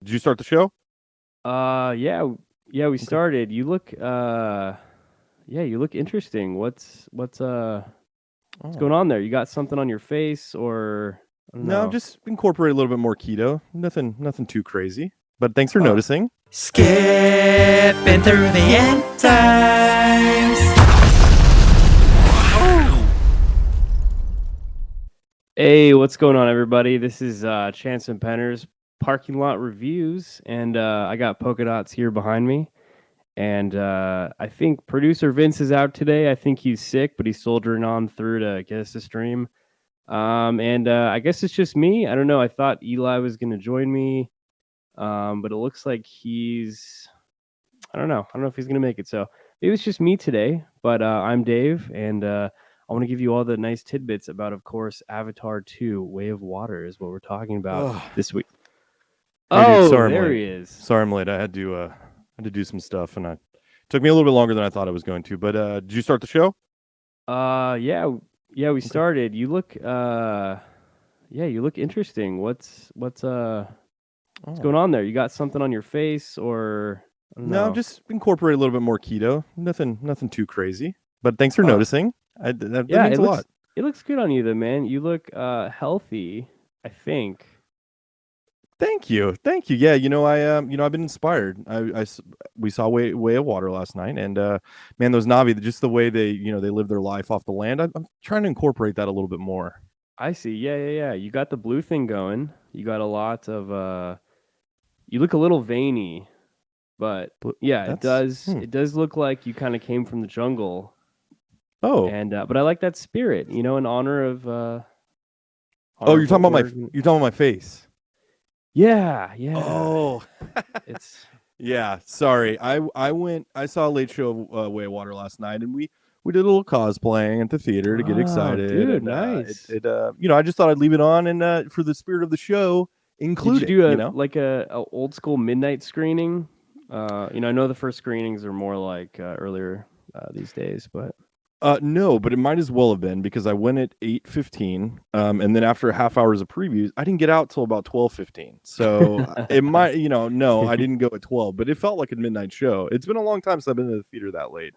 Did you start the show? Yeah, we Okay. started. You look interesting. What's Oh. going on there? You got something on your face or I don't No, know. just incorporate a little bit more keto. Nothing too crazy. But thanks for Oh. noticing. Skipping through the end times. Oh. Hey, what's going on everybody? This is Chance and Penner's parking lot reviews and I got polka dots here behind me. And I think producer Vince is out today. I think he's sick, but he's soldiering on through to get us to stream. And I guess it's just me. I don't know. I thought Eli was going to join me, but it looks like I don't know. I don't know if he's going to make it. So maybe it's just me today. But I'm Dave, and I want to give you all the nice tidbits about, of course, Avatar 2 Way of Water is what we're talking about Oh. this week. Hey dude, Oh, sorry I'm there late. he is. Sorry I'm late. I had to do some stuff and it took me a little bit longer than I thought I was going to. But did you start the show? Yeah, we Okay. started. You look interesting. What's Oh. going on there? You got something on your face or I don't No, know. just incorporate a little bit more keto. Nothing too crazy. But thanks for Oh, noticing. That yeah, means a lot. it looks good on you then, man. You look healthy, I think. Thank you. Yeah, I've been inspired. We saw Way of Water last night, and man, those Navi, just the way they live their life off the land. I'm trying to incorporate that a little bit more. I see. Yeah. You got the blue thing going. You got a lot of you look a little veiny, but But yeah, that's it does look like you kind of came from the jungle. oh And but I like that spirit, in oh honor of what we're you're talking about my face. Yeah. Oh It's yeah, sorry. I saw a late show of Way of Water last night, and we did a little cosplaying at the theater to get Oh, excited, dude, and nice. I just thought I'd leave it on and for the spirit of the show Did include you it. do a old school midnight screening? I know the first screenings are more like earlier these days, but No, but it might as well have been because I went at 8:15, and then after half hours of previews, I didn't get out till about 12:15. So it might, no, I didn't go at 12, but it felt like a midnight show. It's been a long time since I've been to the theater that late.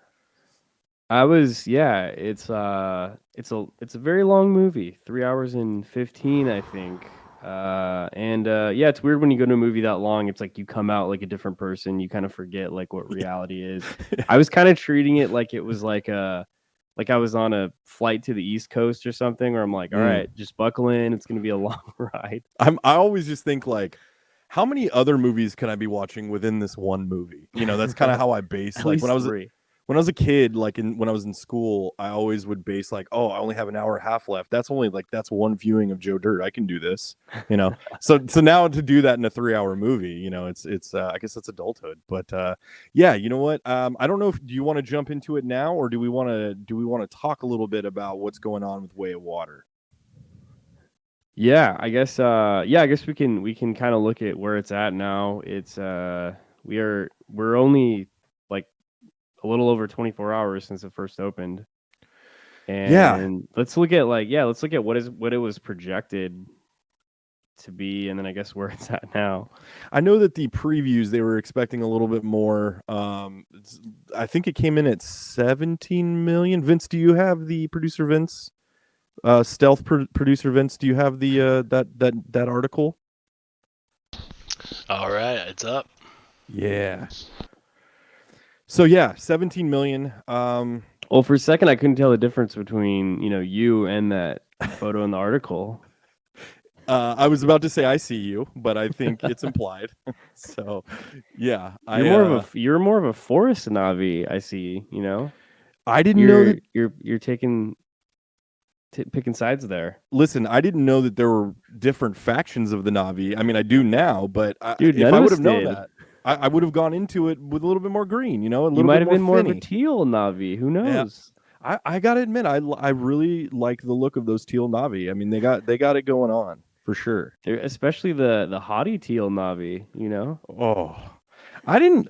yeah, it's a very long movie, 3 hours and 15, I think. And yeah, it's weird when you go to a movie that long. It's like you come out like a different person. You kind of forget like what reality is. I was kind of treating it like it was like I was on a flight to the East Coast or something, where I'm like, all Mm. right, just buckle in. It's gonna be a long ride. I always just think like, how many other movies can I be watching within this one movie? That's kind of how I base At like least three. when I was a kid, like when I was in school, I always would base like, oh, I only have an hour and a half left. That's one viewing of Joe Dirt. I can do this, So now to do that in a 3 hour movie, it's I guess that's adulthood. But yeah, you know what? I don't know if do you want to jump into it now or do we want to talk a little bit about what's going on with Way of Water? I guess we can kind of look at where it's at now. We're only like a little over 24 hours since it first opened. Yeah, And let's look at what it was projected to be, and then I guess where it's at now. I know that the previews they were expecting a little bit more. I think it came in at 17 million. Vince, do you have the producer Vince? Stealth producer Vince, do you have the that article? All right, it's up. Yeah. So yeah, 17 million. Well, for a second, I couldn't tell the difference between you and that photo in the article. I was about to say I see you, but I think it's implied. So, yeah, You're more of a forest Navi. I see. I didn't know that. You're picking sides there, Listen, I didn't know that there were different factions of the Navi. I mean, I do now, but dude. if None I of would us have known did. that, I would have gone into it with a little bit more green, a You little might bit have more been more of a finny. teal Navi. Who Yeah, knows? I gotta admit, I really like the look of those teal Navi. I mean, they got it going on for sure. Especially the haughty teal Navi. Oh, I didn't.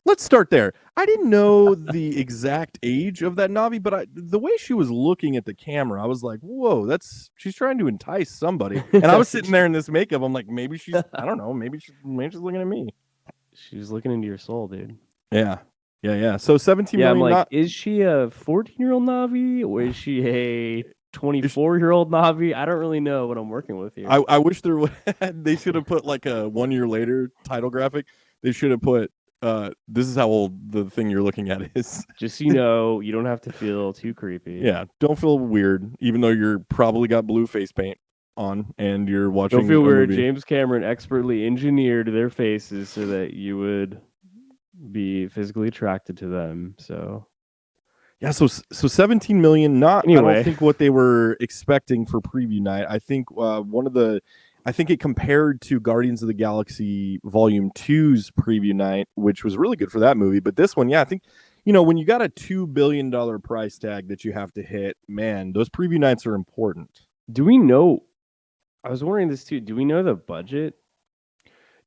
let's start there. I didn't know the exact age of that Navi, but the way she was looking at the camera, I was like, whoa, she's trying to entice somebody. And I was sitting there in this makeup. I'm like, maybe she's, I don't know, maybe she's looking at me. She's looking into your soul, dude. Yeah. So 17 yeah, million. I'm like, is she a 14-year-old Navi or is she a 24-year-old Navi? I don't really know what I'm working with here. I wish there would. They should have put like a 1 year later title graphic. They should have put, this is how old the thing you're looking at is. Just so you know, you don't have to feel too creepy. Yeah, don't feel weird, even though you're probably got blue face paint on and you're watching. Don't feel weird. Movie. James Cameron expertly engineered their faces so that you would be physically attracted to them. So yeah, so 17 million. Anyway. I don't think what they were expecting for preview night. I think I think it compared to Guardians of the Galaxy Volume 2's preview night, which was really good for that movie. But this one, yeah, I think, when you got a $2 billion price tag that you have to hit, man, those preview nights are important. Do we know? I was wondering this too. Do we know the budget?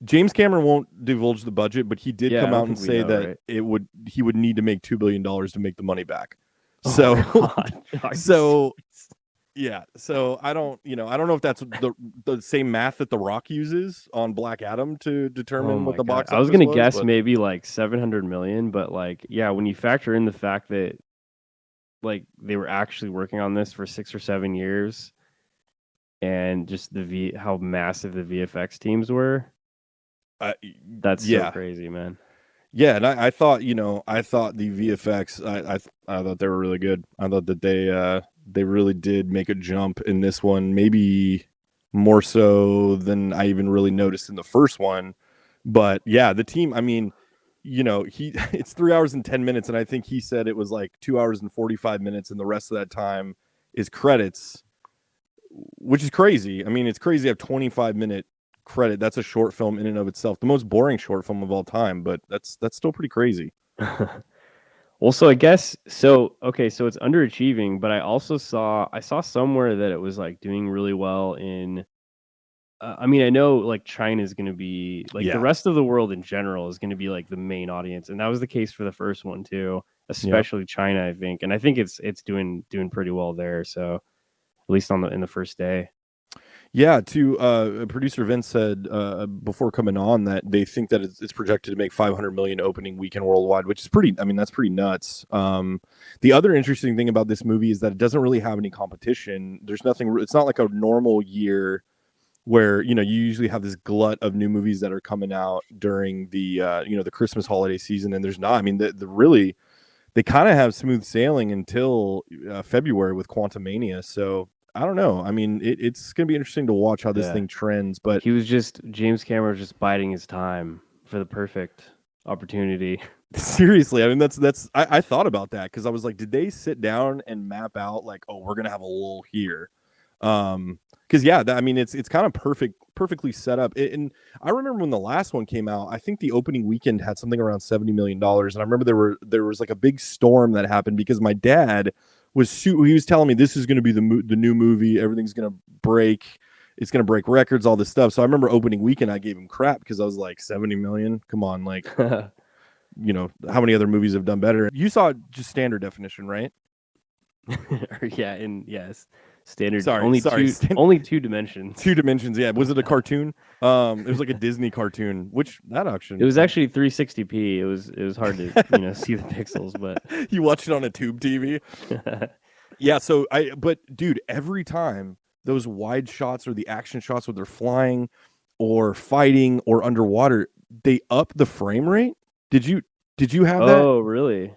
James Cameron won't divulge the budget, but he did come out and say that he would need to make $2 billion to make the money back. So, yeah. So I don't know if that's the same math that The Rock uses on Black Adam to determine what the box office was. I was going to guess maybe like 700 million, but like, yeah, when you factor in the fact that like they were actually working on this for 6 or 7 years and just how massive the VFX teams were. That's so crazy, man. Yeah, and I thought, the VFX, I thought they were really good. I thought that they really did make a jump in this one, maybe more so than I even really noticed in the first one. But yeah, the team, I mean, it's 3 hours and 10 minutes, and I think he said it was like 2 hours and 45 minutes, and the rest of that time is credits, which is crazy. I mean, it's crazy to have 25-minute credit. That's a short film in and of itself, the most boring short film of all time, but that's still pretty crazy. Well, so I guess so it's underachieving, but I saw somewhere that it was like doing really well in I mean, I know like China's going to be like the rest of the world in general is going to be like the main audience, and that was the case for the first one too, especially China, I think. And I think it's doing pretty well there, so at least in the first day. Yeah, producer Vince said before coming on that they think that it's projected to make 500 million opening weekend worldwide, which is that's pretty nuts. The other interesting thing about this movie is that it doesn't really have any competition. There's nothing. It's not like a normal year where you usually have this glut of new movies that are coming out during the the Christmas holiday season, and there's not. I mean, they kind of have smooth sailing until February with Quantumania. So I don't know. I mean, it's going to be interesting to watch how this thing trends. But James Cameron was just biding his time for the perfect opportunity. Seriously, I mean, I thought about that because I was like, did they sit down and map out like, oh, we're going to have a lull here? Because it's kind of perfectly set up. And I remember when the last one came out, I think the opening weekend had something around $70 million. And I remember there was like a big storm that happened because my dad he was telling me this is going to be the new movie. Everything's going to break. It's going to break records, all this stuff. So I remember opening weekend, I gave him crap because I was like, 70 million? Come on. Like, how many other movies have done better? You saw just standard definition, right? Yes. Standard. Sorry, only 2 dimensions. 2 dimensions, yeah. Was it a cartoon? It was like a Disney cartoon, which that auction. It was actually 360p. It was hard to see the pixels, but you watched it on a tube TV. Yeah. So but dude, every time those wide shots or the action shots where they're flying or fighting or underwater, they up the frame rate. Did you have that? Oh, really?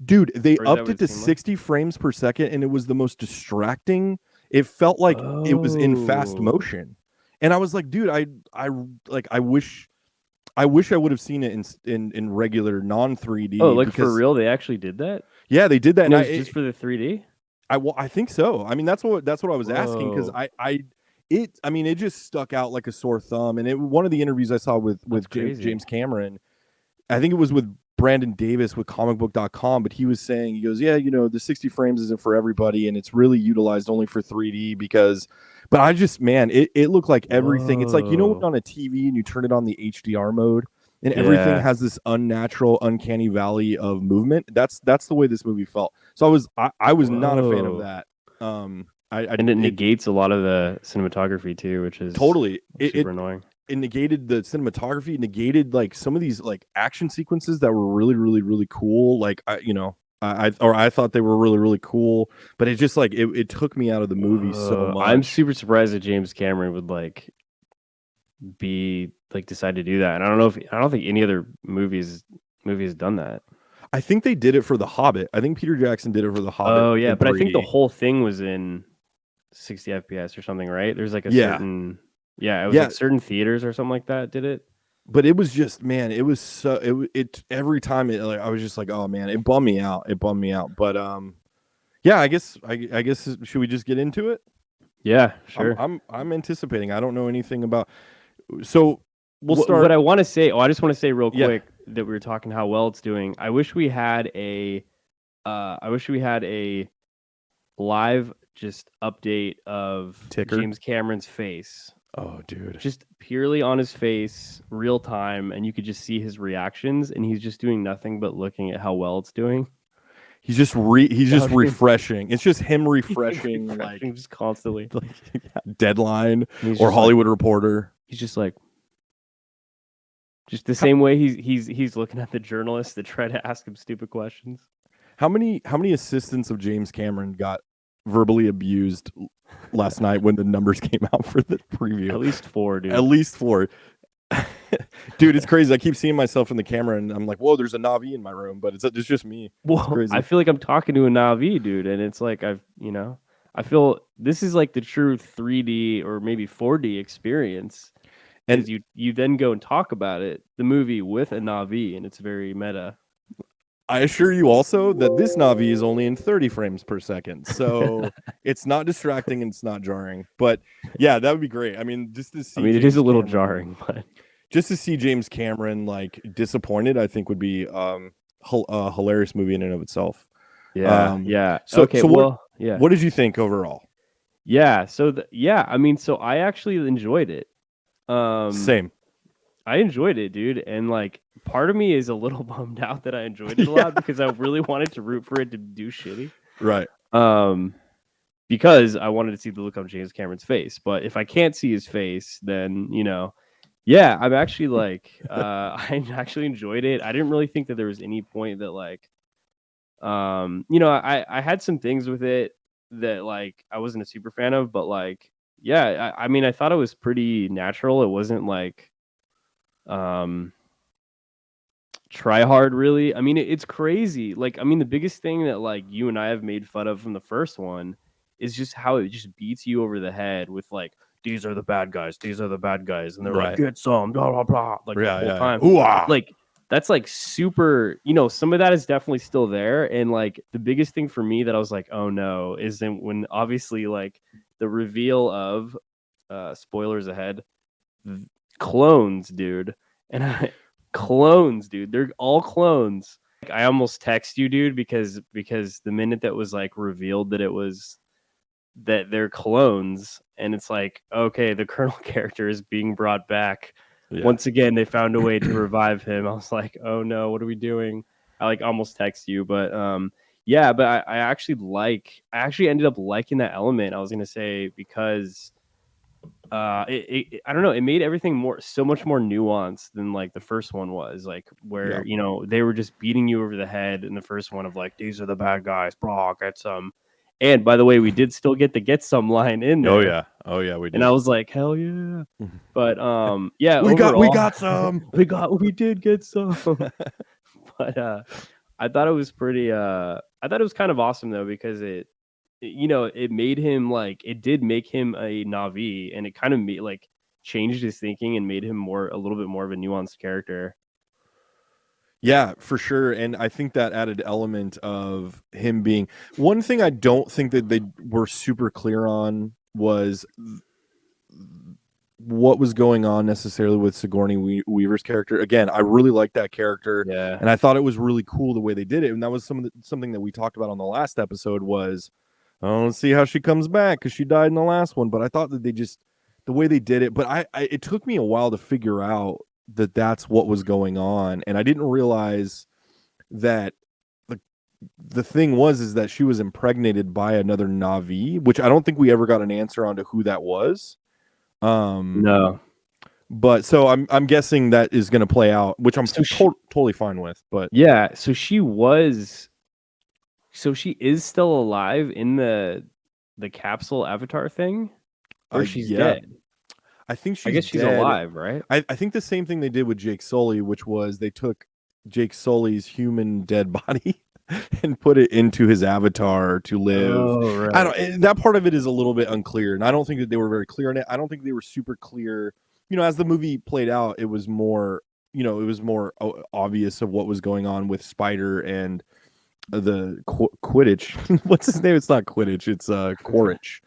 Dude, they upped it to 60 frames per second, and it was the most distracting. It felt like it was in fast motion, and I was like, dude, I wish I would have seen it in regular non 3D. Oh, like for real, they actually did that? Yeah, they did that. And it was just for the 3D. I think so. I mean, that's what I was asking because it just stuck out like a sore thumb. And one of the interviews I saw with James Cameron, I think it was with Brandon Davis with comicbook.com, but he was saying, he goes, yeah, the 60 frames isn't for everybody, and it's really utilized only for 3D but I just, man, it looked like everything. It's like, on a TV and you turn it on the HDR mode and everything Yeah. has this unnatural, uncanny valley of movement. That's the way this movie felt. So I was not a fan of Whoa. that. And it negates a lot of the cinematography too, which is totally super annoying. It negated the cinematography, negated like some of these like action sequences that were really, really, really cool. Like I thought they were really, really cool, but it just like it took me out of the movie so much. I'm super surprised that James Cameron would like be like decide to do that. And I don't think any other movie has done that. I think they did it for The Hobbit. I think Peter Jackson did it for The Hobbit. Oh yeah, but I think the Brady. whole thing was in 60 FPS or something, right? There's like a Yeah. certain it was Yeah. like certain theaters or something like that did it. But it was just, man, it was so it every time it like I was just like, oh man, it bummed me out. But yeah, I guess should we just get into it? Yeah, sure. I'm anticipating. I don't know anything about. So we'll start. What I want to say. Oh, I just want to say real Yeah. quick that we were talking how well it's doing. I wish we had a live just update of Ticker? James Cameron's face. Oh, dude. Just purely on his face, real time, and you could just see his reactions, and he's just doing nothing but looking at how well it's doing. He's just refreshing. It's just him refreshing, like just constantly. Deadline He's or just Hollywood Reporter. He's just like, just the same way he's looking at the journalists that try to ask him stupid questions. How many assistants of James Cameron got verbally abused last night when the numbers came out for the preview? At least 4, dude. At least 4. Dude, it's crazy. I keep seeing myself in the camera and I'm like, whoa, there's a Na'vi in my room, but it's just me. Well, it's crazy. I feel like I'm talking to a Na'vi, dude, and it's like I feel this is like the true 3D or maybe 4D experience. And you then go and talk about the movie with a Na'vi, and it's very meta. I assure you also that this Na'vi is only in 30 frames per second. So it's not distracting and it's not jarring. But yeah, that would be great. I mean, just to see it is a little jarring, but just to see James Cameron like disappointed, I think would be a hilarious movie in and of itself. Yeah. So okay. What did you think overall? Yeah. So so I actually enjoyed it. Same. I enjoyed it, dude, and like part of me is a little bummed out that I enjoyed it a lot because I really wanted to root for it to do shitty. Right. Because I wanted to see the look on James Cameron's face. But if I can't see his face, then yeah, I'm actually like I actually enjoyed it. I didn't really think that there was any point that like I had some things with it that like I wasn't a super fan of, but like yeah, I mean I thought it was pretty natural. It wasn't like try hard really. I mean it's crazy. Like I mean the biggest thing that like you and I have made fun of from the first one is just how it just beats you over the head with like these are the bad guys, and they're like get some blah blah blah like the whole time. Ooh-ah. Like that's like super, some of that is definitely still there. And like the biggest thing for me that I was like, oh no, is when obviously like the reveal of spoilers ahead, clones, dude. And clones, dude. They're all clones. Like, I almost text you, dude, because the minute that was like revealed that they're clones, and it's like, okay, the Colonel character is being brought back. Yeah. Once again, they found a way to revive him. I was like, oh no, what are we doing? I like almost text you, but yeah, but I actually ended up liking that element. I was gonna say because I don't know, it made everything so much more nuanced than like the first one was, like where they were just beating you over the head in the first one of like these are the bad guys, bro, get some. And by the way, we did still get some line in there. Oh yeah, we did. And I was like, hell yeah. But yeah, we got some. we did get some. But I thought it was pretty I thought it was kind of awesome though, because it made him like, it did make him a Na'vi, and it kind of made like changed his thinking and made him a little bit more of a nuanced character. Yeah, for sure. And I think that added element of him being one thing I don't think that they were super clear on was what was going on necessarily with Sigourney Weaver's character. Again, I really liked that character. Yeah. And I thought it was really cool the way they did it. And that was something that we talked about on the last episode was, let's see how she comes back because she died in the last one. But I thought that the way they did it, but it took me a while to figure out that that's what was going on, and I didn't realize that the thing is that she was impregnated by another Navi, which I don't think we ever got an answer on to who that was. No. But so I'm guessing that is going to play out, which I'm So totally fine with. But yeah, so she is still alive in the capsule avatar thing, or she's yeah, dead. I think I she's guess she's dead. alive, right? I think the same thing they did with Jake Sully, which was they took Jake Sully's human dead body and put it into his avatar to live. Oh, I right. don't. That part of it is a little bit unclear, and I don't think that they were very clear on it. I don't think they were super clear. As the movie played out, it was more. It was more obvious of what was going on with Spider and the Quidditch. What's his name? It's not Quidditch. It's Quaritch.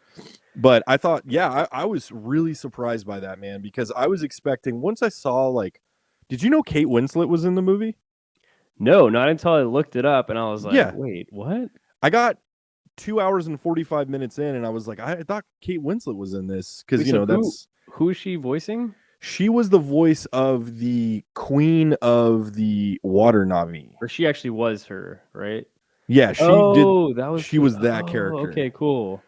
But I thought, yeah, I was really surprised by that, man, because I was expecting once I saw did you know Kate Winslet was in the movie? No, not until I looked it up and I was like, Yeah, wait, what? I got 2 hours and 45 minutes in, and I was like, I thought Kate Winslet was in this because Wait, so that's who is she voicing? she was the voice of the Queen of the Water Navi. Or she actually was her, right? Yeah, she did. Oh, that was She was that oh, character. okay, cool.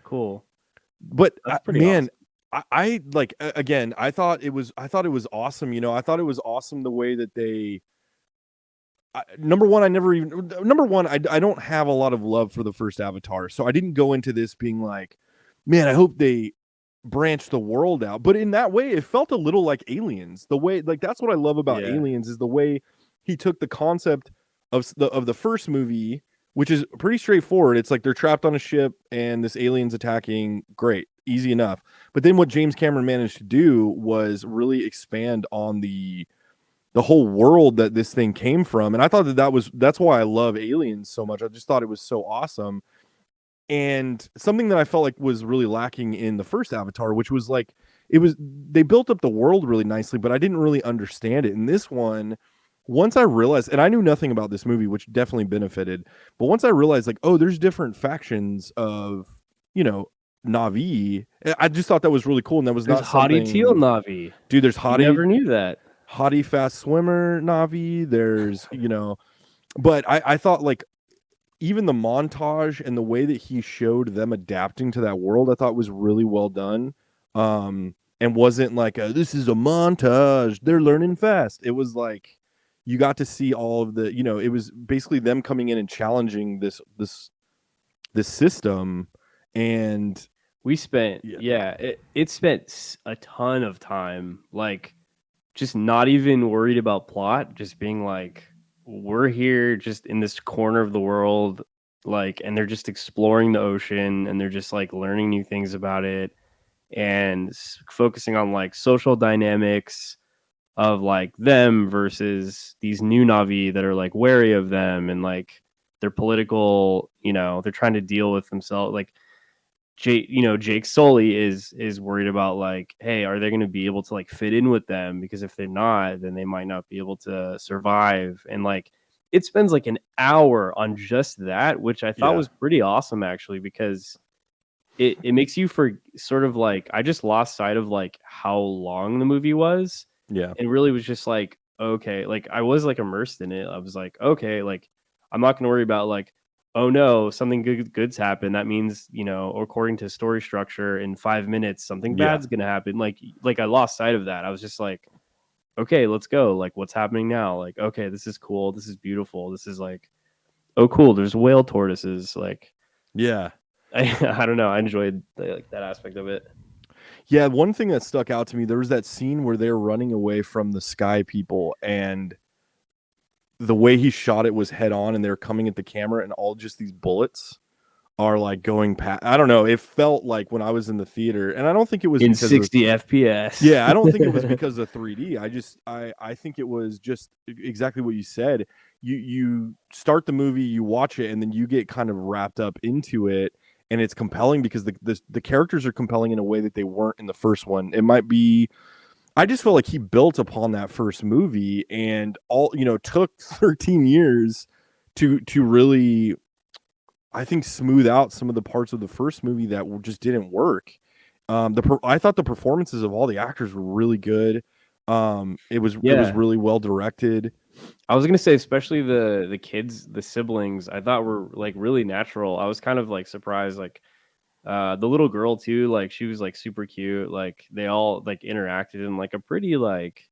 But That's pretty man, awesome. I like again. I thought it was awesome. I thought it was awesome the way that they. Number one, I don't have a lot of love for the first Avatar, so I didn't go into this being like, man, I hope they branch the world out. But in that way, it felt a little like Aliens. The way, that's what I love about Yeah. Aliens is the way he took the concept of the first movie, which is pretty straightforward. It's like they're trapped on a ship and this alien's attacking. Great, easy enough. But then what James Cameron managed to do was really expand on the whole world that this thing came from. And I thought that's why I love Aliens so much. I just thought it was so awesome. And something that I felt like was really lacking in the first Avatar, which was they built up the world really nicely, but I didn't really understand it. In this one, once I realized, and I knew nothing about this movie, which definitely benefited, but once I realized oh, there's different factions of, Na'vi, I just thought that was really cool. And that was There's not Haughty something. Teal Navi. Dude, there's I never knew that. Hottie fast swimmer Navi. There's, but I thought even the montage and the way that he showed them adapting to that world, I thought was really well done. And wasn't like this is a montage. They're learning fast. It was like you got to see all of the, it was basically them coming in and challenging this system. And we spent it spent a ton of time just not even worried about plot, just being like, we're here just in this corner of the world, and they're just exploring the ocean and they're just learning new things about it and focusing on social dynamics of them versus these new Navi that are wary of them and their political, they're trying to deal with themselves. Jake Sully is worried about hey, are they going to be able to fit in with them? Because if they're not, then they might not be able to survive. And it spends an hour on just that, which I thought was pretty awesome actually, because it makes you for sort of I just lost sight of how long the movie was. Yeah. And really was just okay, I was immersed in it. I was okay, I'm not going to worry about oh no, something good's happened. That means, according to story structure, in 5 minutes, something bad's gonna happen. I lost sight of that. I was just okay, let's go. What's happening now? Okay, this is cool. This is beautiful. This is oh cool. There's whale tortoises. Yeah. I don't know. I enjoyed that aspect of it. Yeah, one thing that stuck out to me, there was that scene where they're running away from the sky people, and the way he shot it was head on, and they're coming at the camera, and all just these bullets are going past. I don't know. It felt like when I was in the theater, and I don't think it was in because 60 FPS. Yeah, I don't think it was because of 3D. I think it was just exactly what you said. You start the movie, you watch it, and then you get kind of wrapped up into it, and it's compelling because the characters are compelling in a way that they weren't in the first one. It might be. I just feel like he built upon that first movie, and took 13 years to really, I think, smooth out some of the parts of the first movie that just didn't work. I thought the performances of all the actors were really good. It was Yeah. really well directed. I was gonna say, especially the kids, the siblings, I thought were like really natural. I was kind of like surprised, like the little girl too, like she was like super cute. Like they all like interacted in like a pretty like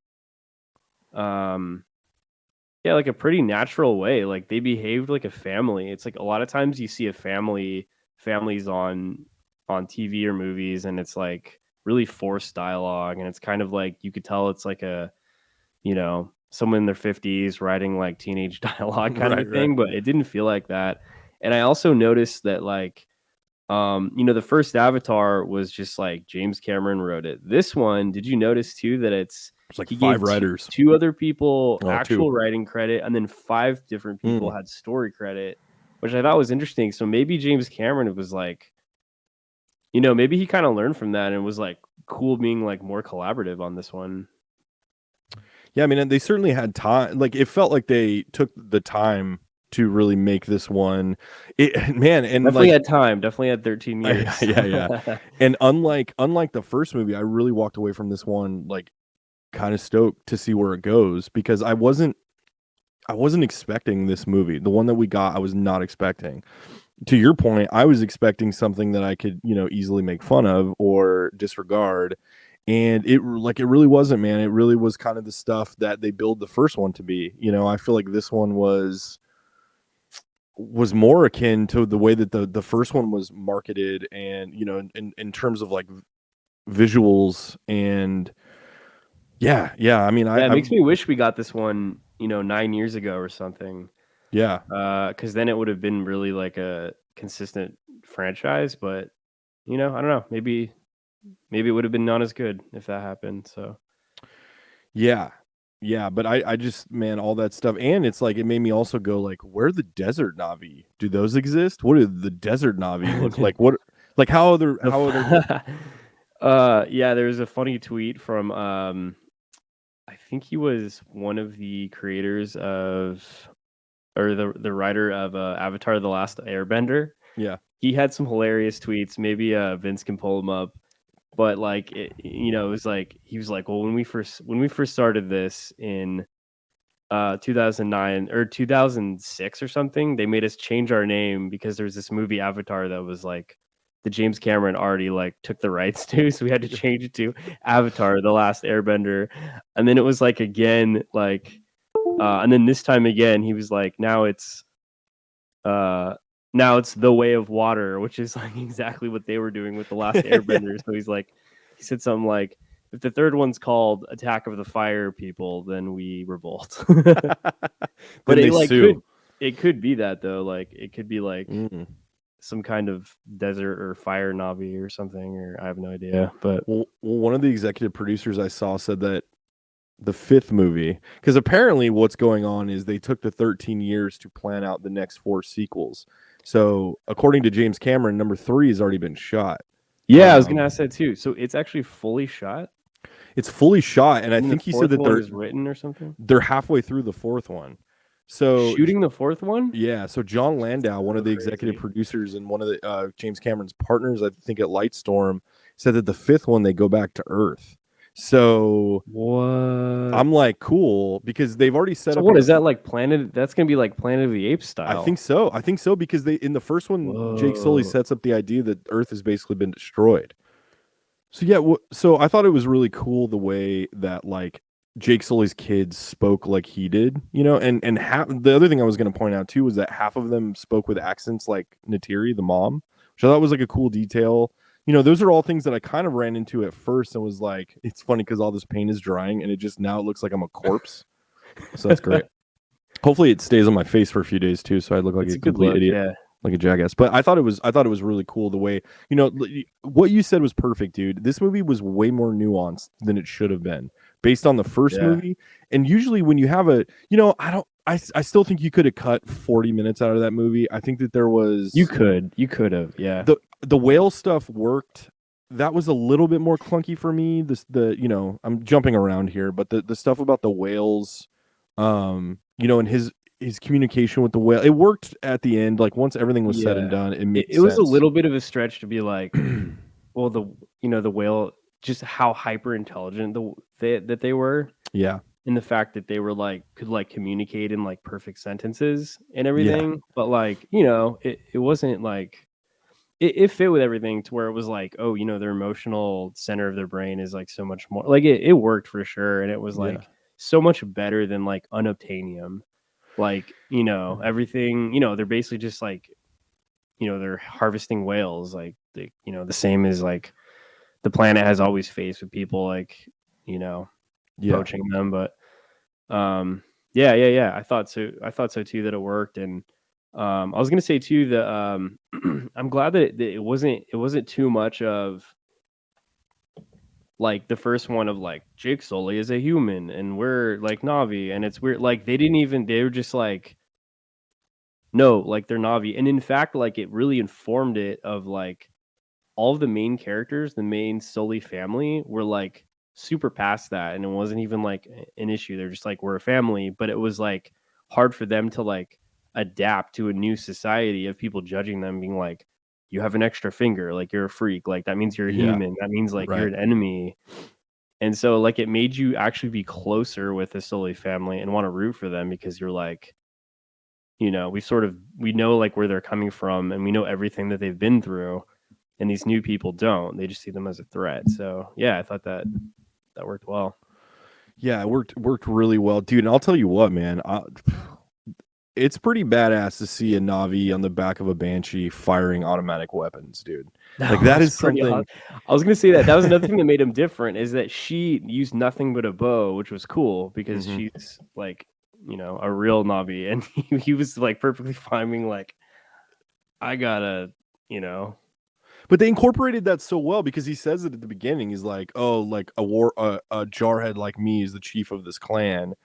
um yeah, like a pretty natural way. Like they behaved like a family. It's like a lot of times you see a families on TV or movies, and it's like really forced dialogue, and it's kind of like you could tell it's like a someone in their 50s writing like teenage dialogue kind of a Right, right. thing, but it didn't feel like that. And I also noticed that like the first Avatar was just like James Cameron wrote it. This one, did you notice too that It's like he 5 gave writers. two other people Oh, 2. actual writing credit, and then 5 different people Mm. had story credit, which I thought was interesting. So maybe James Cameron was like, maybe he kind of learned from that and was like cool being like more collaborative on this one. Yeah, I mean, and they certainly had time. Like it felt like they took the time to really make this one. Man, and Definitely like had time. Definitely had 13 years. yeah. And unlike the first movie, I really walked away from this one like kind of stoked to see where it goes because I wasn't expecting this movie. The one that we got, I was not expecting. To your point, I was expecting something that I could, easily make fun of or disregard. And it really wasn't, man. It really was kind of the stuff that they build the first one to be. I feel like this one was more akin to the way that the first one was marketed and, in terms of like visuals and yeah. I mean, Yeah, it I'm makes me wish we got this one, 9 years ago or something. yeah. Because then it would have been really like a consistent franchise. But I don't know. Maybe it would have been not as good if that happened. So Yeah. Yeah, but I just man, all that stuff, and it's like it made me also go like, where the desert Navi? Do those exist? What do the desert Navi look like? What like how are they? yeah, there's a funny tweet from I think he was one of the creators of or the writer of Avatar: The Last Airbender. Yeah, He had some hilarious tweets. Maybe Vince can pull them up. But like it was like he was like, well, when we first started this in 2009 or 2006 or something, they made us change our name because there was this movie Avatar that was like the James Cameron already like took the rights to, so we had to change it to Avatar: The Last Airbender. And then it was like again like and then this time again he was like, uh now it's The Way of Water, which is like exactly what they were doing with The Last Airbender. So he said something like, if the third one's called Attack of the Fire People, then we revolt. But then they it like sue. could be that though. Like it could be like Mm. some kind of desert or fire Navi or something, or I have no idea. But Well, one of the executive producers I saw said that the 5th movie, because apparently what's going on is they took the 13 years to plan out the next 4 sequels. So according to James Cameron, number 3 has already been shot. yeah, I was gonna ask that too. So it's actually fully shot. It's fully shot, and I And think the he said fourth that one is written or something. they're halfway through the 4th one. So Shooting the 4th one. yeah, so John Landau, one of the Crazy. executive producers and one of the James Cameron's partners, I think at Lightstorm, said that the 5th one they go back to Earth. So What? I'm like, cool, because they've already set So up. what is that like? Planet? That's gonna be like Planet of the Apes style. I think so because they in the first one, Jake Sully sets up the idea that Earth has basically been destroyed. So yeah, so I thought it was really cool the way that like Jake Sully's kids spoke like he did, and the other thing I was going to point out too was that half of them spoke with accents like Natiri, the mom, which I thought was like a cool detail. Those are all things that I kind of ran into at first and was like, it's funny because all this paint is drying and now it looks like I'm a corpse. So that's great. Hopefully it stays on my face for a few days too, so I look like a complete idiot. Yeah. Like a jackass. But I thought it was really cool the way, what you said was perfect, dude. This movie was way more nuanced than it should have been based on the first movie. And usually when you have I still think you could have cut 40 minutes out of that movie. I think that there was You could have, yeah. The whale stuff worked. That was a little bit more clunky for me. I'm jumping around here, but the stuff about the whales, and his communication with the whale, it worked at the end. Like once everything was said and done, it made it was a sense. little bit of a stretch to be like, well, the whale just how hyper intelligent that they were, Yeah. and the fact that they were like could like communicate in like perfect sentences and Yeah. everything. But like, you know, it wasn't like it fit with everything to where it was like, oh, you know, their emotional center of their brain is like so much more like it worked for sure. And it was Yeah. like so much better than like unobtainium. Like, you know, everything, you know, they're basically just like, you know, they're harvesting whales, like they, you know, the same as like the planet has always faced with people like, you know, Yeah. poaching them. But yeah. I thought so too that it worked. And I was gonna say too that I'm glad that it wasn't too much of like the first one of like Jake Sully is a human and we're like Navi, and it's weird like they were just like no, like they're Navi. And in fact, like it really informed it of like all of the main characters, the main Sully family were like super past that. And it wasn't even like an issue. They're just like, we're a family. But it was like hard for them to like adapt to a new society of people judging them, being like, you have an extra finger, like you're a freak. Like that means you're a Yeah. human. That means like you're Right. an enemy. And so like it made you actually be closer with the Sully family and want to root for them because you're like, you know, we know like where they're coming from and we know everything that they've been through, and these new people don't. They just see them as a threat. So yeah, I thought that worked well. Yeah, it worked really well, dude. And I'll tell you what, man, it's pretty badass to see a Navi on the back of a Banshee firing automatic weapons, dude. Like that is pretty something. I was gonna say that was another thing that made him different is that she used nothing but a bow, which was cool because she's like, you know, a real Navi, and he was like perfectly fine being like, I gotta, you know. But they incorporated that so well because he says it at the beginning. He's like, "Oh, like a jarhead like me is the chief of this clan,"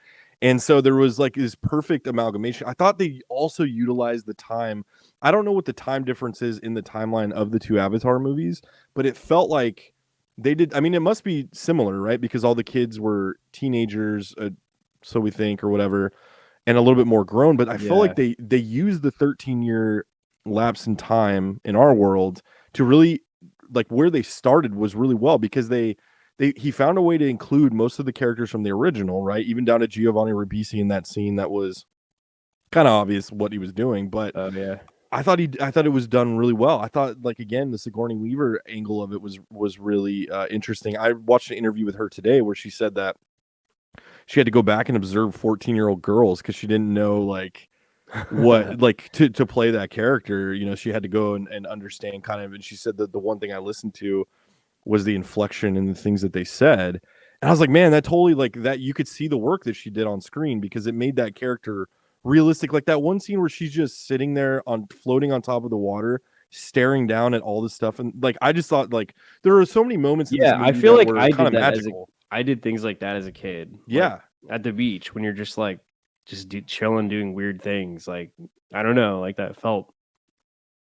and so there was like this perfect amalgamation. I thought they also utilized the time. I don't know what the time difference is in the timeline of the two Avatar movies, but it felt like they did. I mean, it must be similar, right? Because all the kids were teenagers, so we think, or whatever, and a little bit more grown. But I felt like they used the 13-year lapse in time in our world to really like where they started was really well because he found a way to include most of the characters from the original, right? Even down to Giovanni Ribisi in that scene that was kind of obvious what he was doing, but Yeah. I thought it was done really well. I thought like again the Sigourney Weaver angle of it was really interesting. I watched an interview with her today where she said that she had to go back and observe 14-year-old girls because she didn't know like what like to play that character. You know, she had to go and understand kind of, and she said that the one thing I listened to was the inflection and the things that they said, and I was like, man, that totally like that you could see the work that she did on screen because it made that character realistic. Like that one scene where she's just sitting there on floating on top of the water staring down at all this stuff, and like I just thought like there are so many moments in this movie I feel that like were I kind did of that magical. I did things like that as a kid. Yeah. Like, at the beach when you're just like chilling doing weird things. Like I don't know, like that felt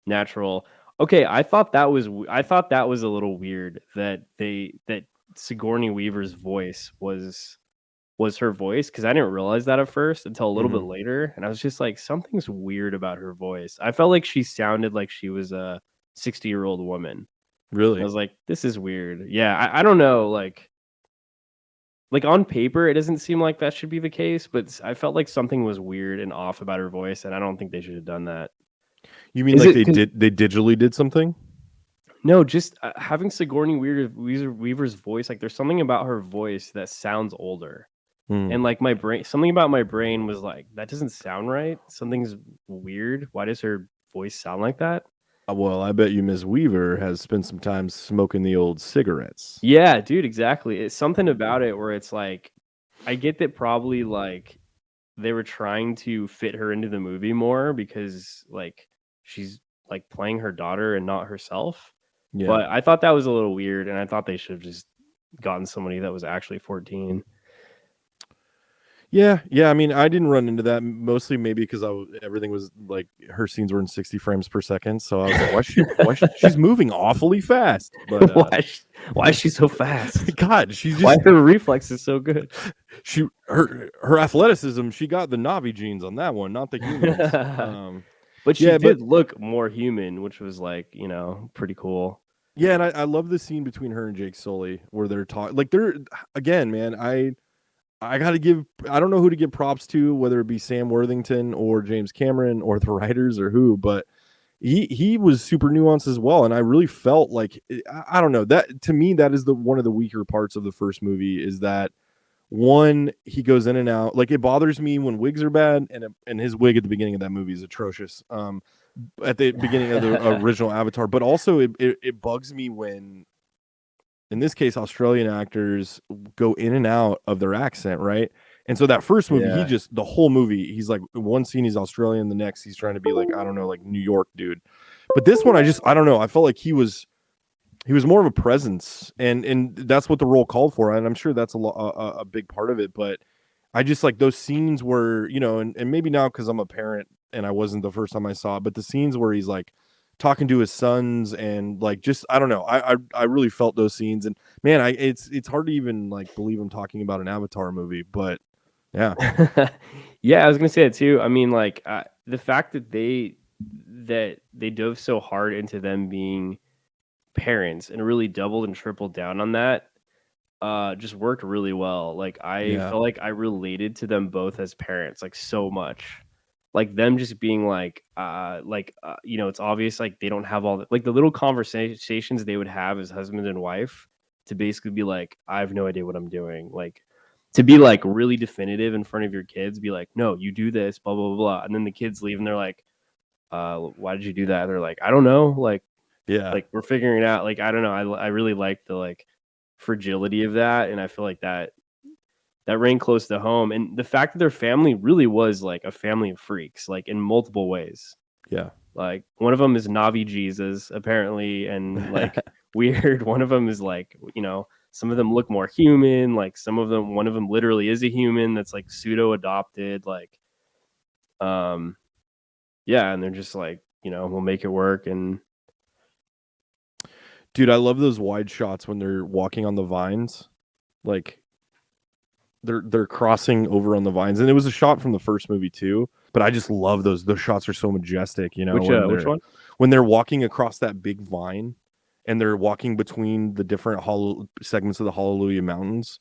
natural. Okay, I thought that was a little weird that Sigourney Weaver's voice was her voice because I didn't realize that at first until a little bit later, and I was just like, something's weird about her voice. I felt like she sounded like she was a 60-year-old woman. Really? I was like, this is weird. Yeah, I don't know, like on paper, it doesn't seem like that should be the case, but I felt like something was weird and off about her voice, and I don't think they should have done that. You mean like they digitally did something? No, just having Sigourney Weaver's voice. Like, there's something about her voice that sounds older, and like something about my brain was like, that doesn't sound right. Something's weird. Why does her voice sound like that? Well, I bet you Ms. Weaver has spent some time smoking the old cigarettes. Yeah, dude, exactly. It's something about it where it's like, I get that probably like they were trying to fit her into the movie more because like she's like playing her daughter and not herself. Yeah. But I thought that was a little weird, and I thought they should have just gotten somebody that was actually 14. Yeah. I mean, I didn't run into that mostly maybe because everything was like her scenes were in 60 frames per second, so I was like, she's moving awfully fast. But why is she so fast? God, she's just why her reflexes so good? Her athleticism, she got the Navi genes on that one, not the humans. But she did look more human, which was like, you know, pretty cool. Yeah, and I love the scene between her and Jake Sully where they're talking. Like they're again, man. I got to give. I don't know who to give props to, whether it be Sam Worthington or James Cameron or the writers or who, but he was super nuanced as well, and I really felt like I don't know that to me that is the one of the weaker parts of the first movie is that one he goes in and out. Like it bothers me when wigs are bad, and his wig at the beginning of that movie is atrocious. At the beginning of the original Avatar, but also it bugs me when, in this case, Australian actors go in and out of their accent, right? And so that first movie, he Yeah. just the whole movie, he's like one scene he's Australian, the next he's trying to be like I don't know, like New York dude. But this one, I don't know. I felt like he was more of a presence, and that's what the role called for, and I'm sure that's a big part of it. But I just like those scenes where and maybe now because I'm a parent and I wasn't the first time I saw it, but the scenes where he's like talking to his sons and like just I don't know, I really felt those scenes, and man, it's hard to even like believe I'm talking about an Avatar movie, but yeah, Yeah, I was gonna say it too. I mean, like the fact that they dove so hard into them being parents and really doubled and tripled down on that just worked really well. Like I yeah, felt like I related to them both as parents like so much. Like them just being it's obvious like they don't have all the little conversations they would have as husband and wife to basically be like, I have no idea what I'm doing. Like to be like really definitive in front of your kids, be like, no, you do this, blah blah blah, blah. And then the kids leave and they're like, why did you do that? They're like, I don't know. yeah, Like we're figuring it out. Like I don't know. I really like the like fragility of that, and I feel like that rang close to home. And the fact that their family really was like a family of freaks, like in multiple ways. yeah. Like one of them is Navi Jesus apparently, and like weird. One of them is like some of them look more human. Like one of them literally is a human that's like pseudo adopted. Like um yeah, and they're just like we'll make it work and. Dude, I love those wide shots when they're walking on the vines, like they're crossing over on the vines, and it was a shot from the first movie too. But I just love those shots are so majestic, Which one? when they're walking across that big vine, and they're walking between the different segments of the Hallelujah Mountains.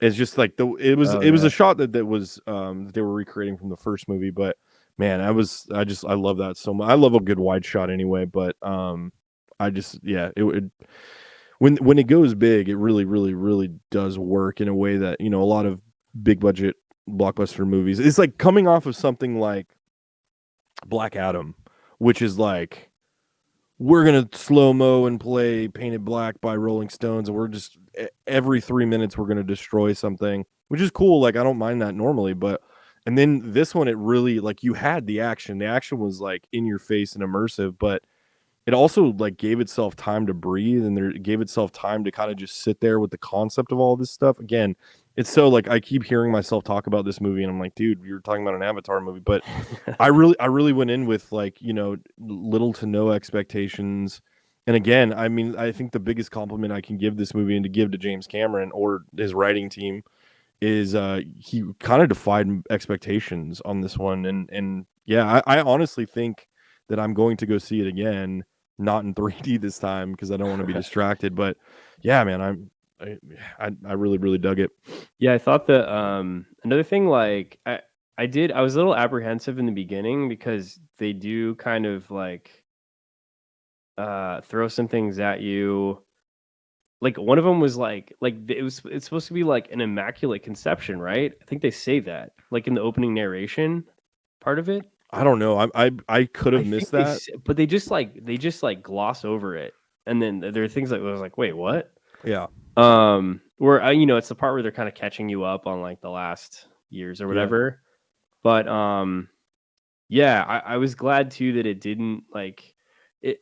It's just like Oh it was yeah. a shot that was that they were recreating from the first movie. But man, I love that so much. I love a good wide shot anyway. But I just yeah it when it goes big, it really, really, really does work in a way that a lot of big budget blockbuster movies. It's like coming off of something like Black Adam, which is like we're gonna slow mo and play Painted Black by Rolling Stones, and we're just every 3 minutes we're gonna destroy something, which is cool. Like I don't mind that normally, but and then this one, it really like you had the action. The action was like in your face and immersive, but it also like gave itself time to breathe, and there gave itself time to kind of just sit there with the concept of all this stuff. Again, it's so like I keep hearing myself talk about this movie and I'm like, dude, you're talking about an Avatar movie, but I really went in with like, little to no expectations. And again, I mean, I think the biggest compliment I can give this movie and to give to James Cameron or his writing team is he kind of defied expectations on this one. And yeah, I honestly think that I'm going to go see it again, not in 3D this time because I don't want to be distracted. But yeah, man, I really really dug it. Yeah, I thought that another thing like I was a little apprehensive in the beginning because they do kind of like throw some things at you. Like one of them was it's supposed to be like an immaculate conception, right? I think they say that like in the opening narration part of it. I don't know. I could I have think missed that. but they just gloss over it. And then there are things like I was like, "Wait, what?" Yeah, Where it's the part where they're kind of catching you up on like the last years or yeah. whatever. But yeah, I was glad too that it didn't like it.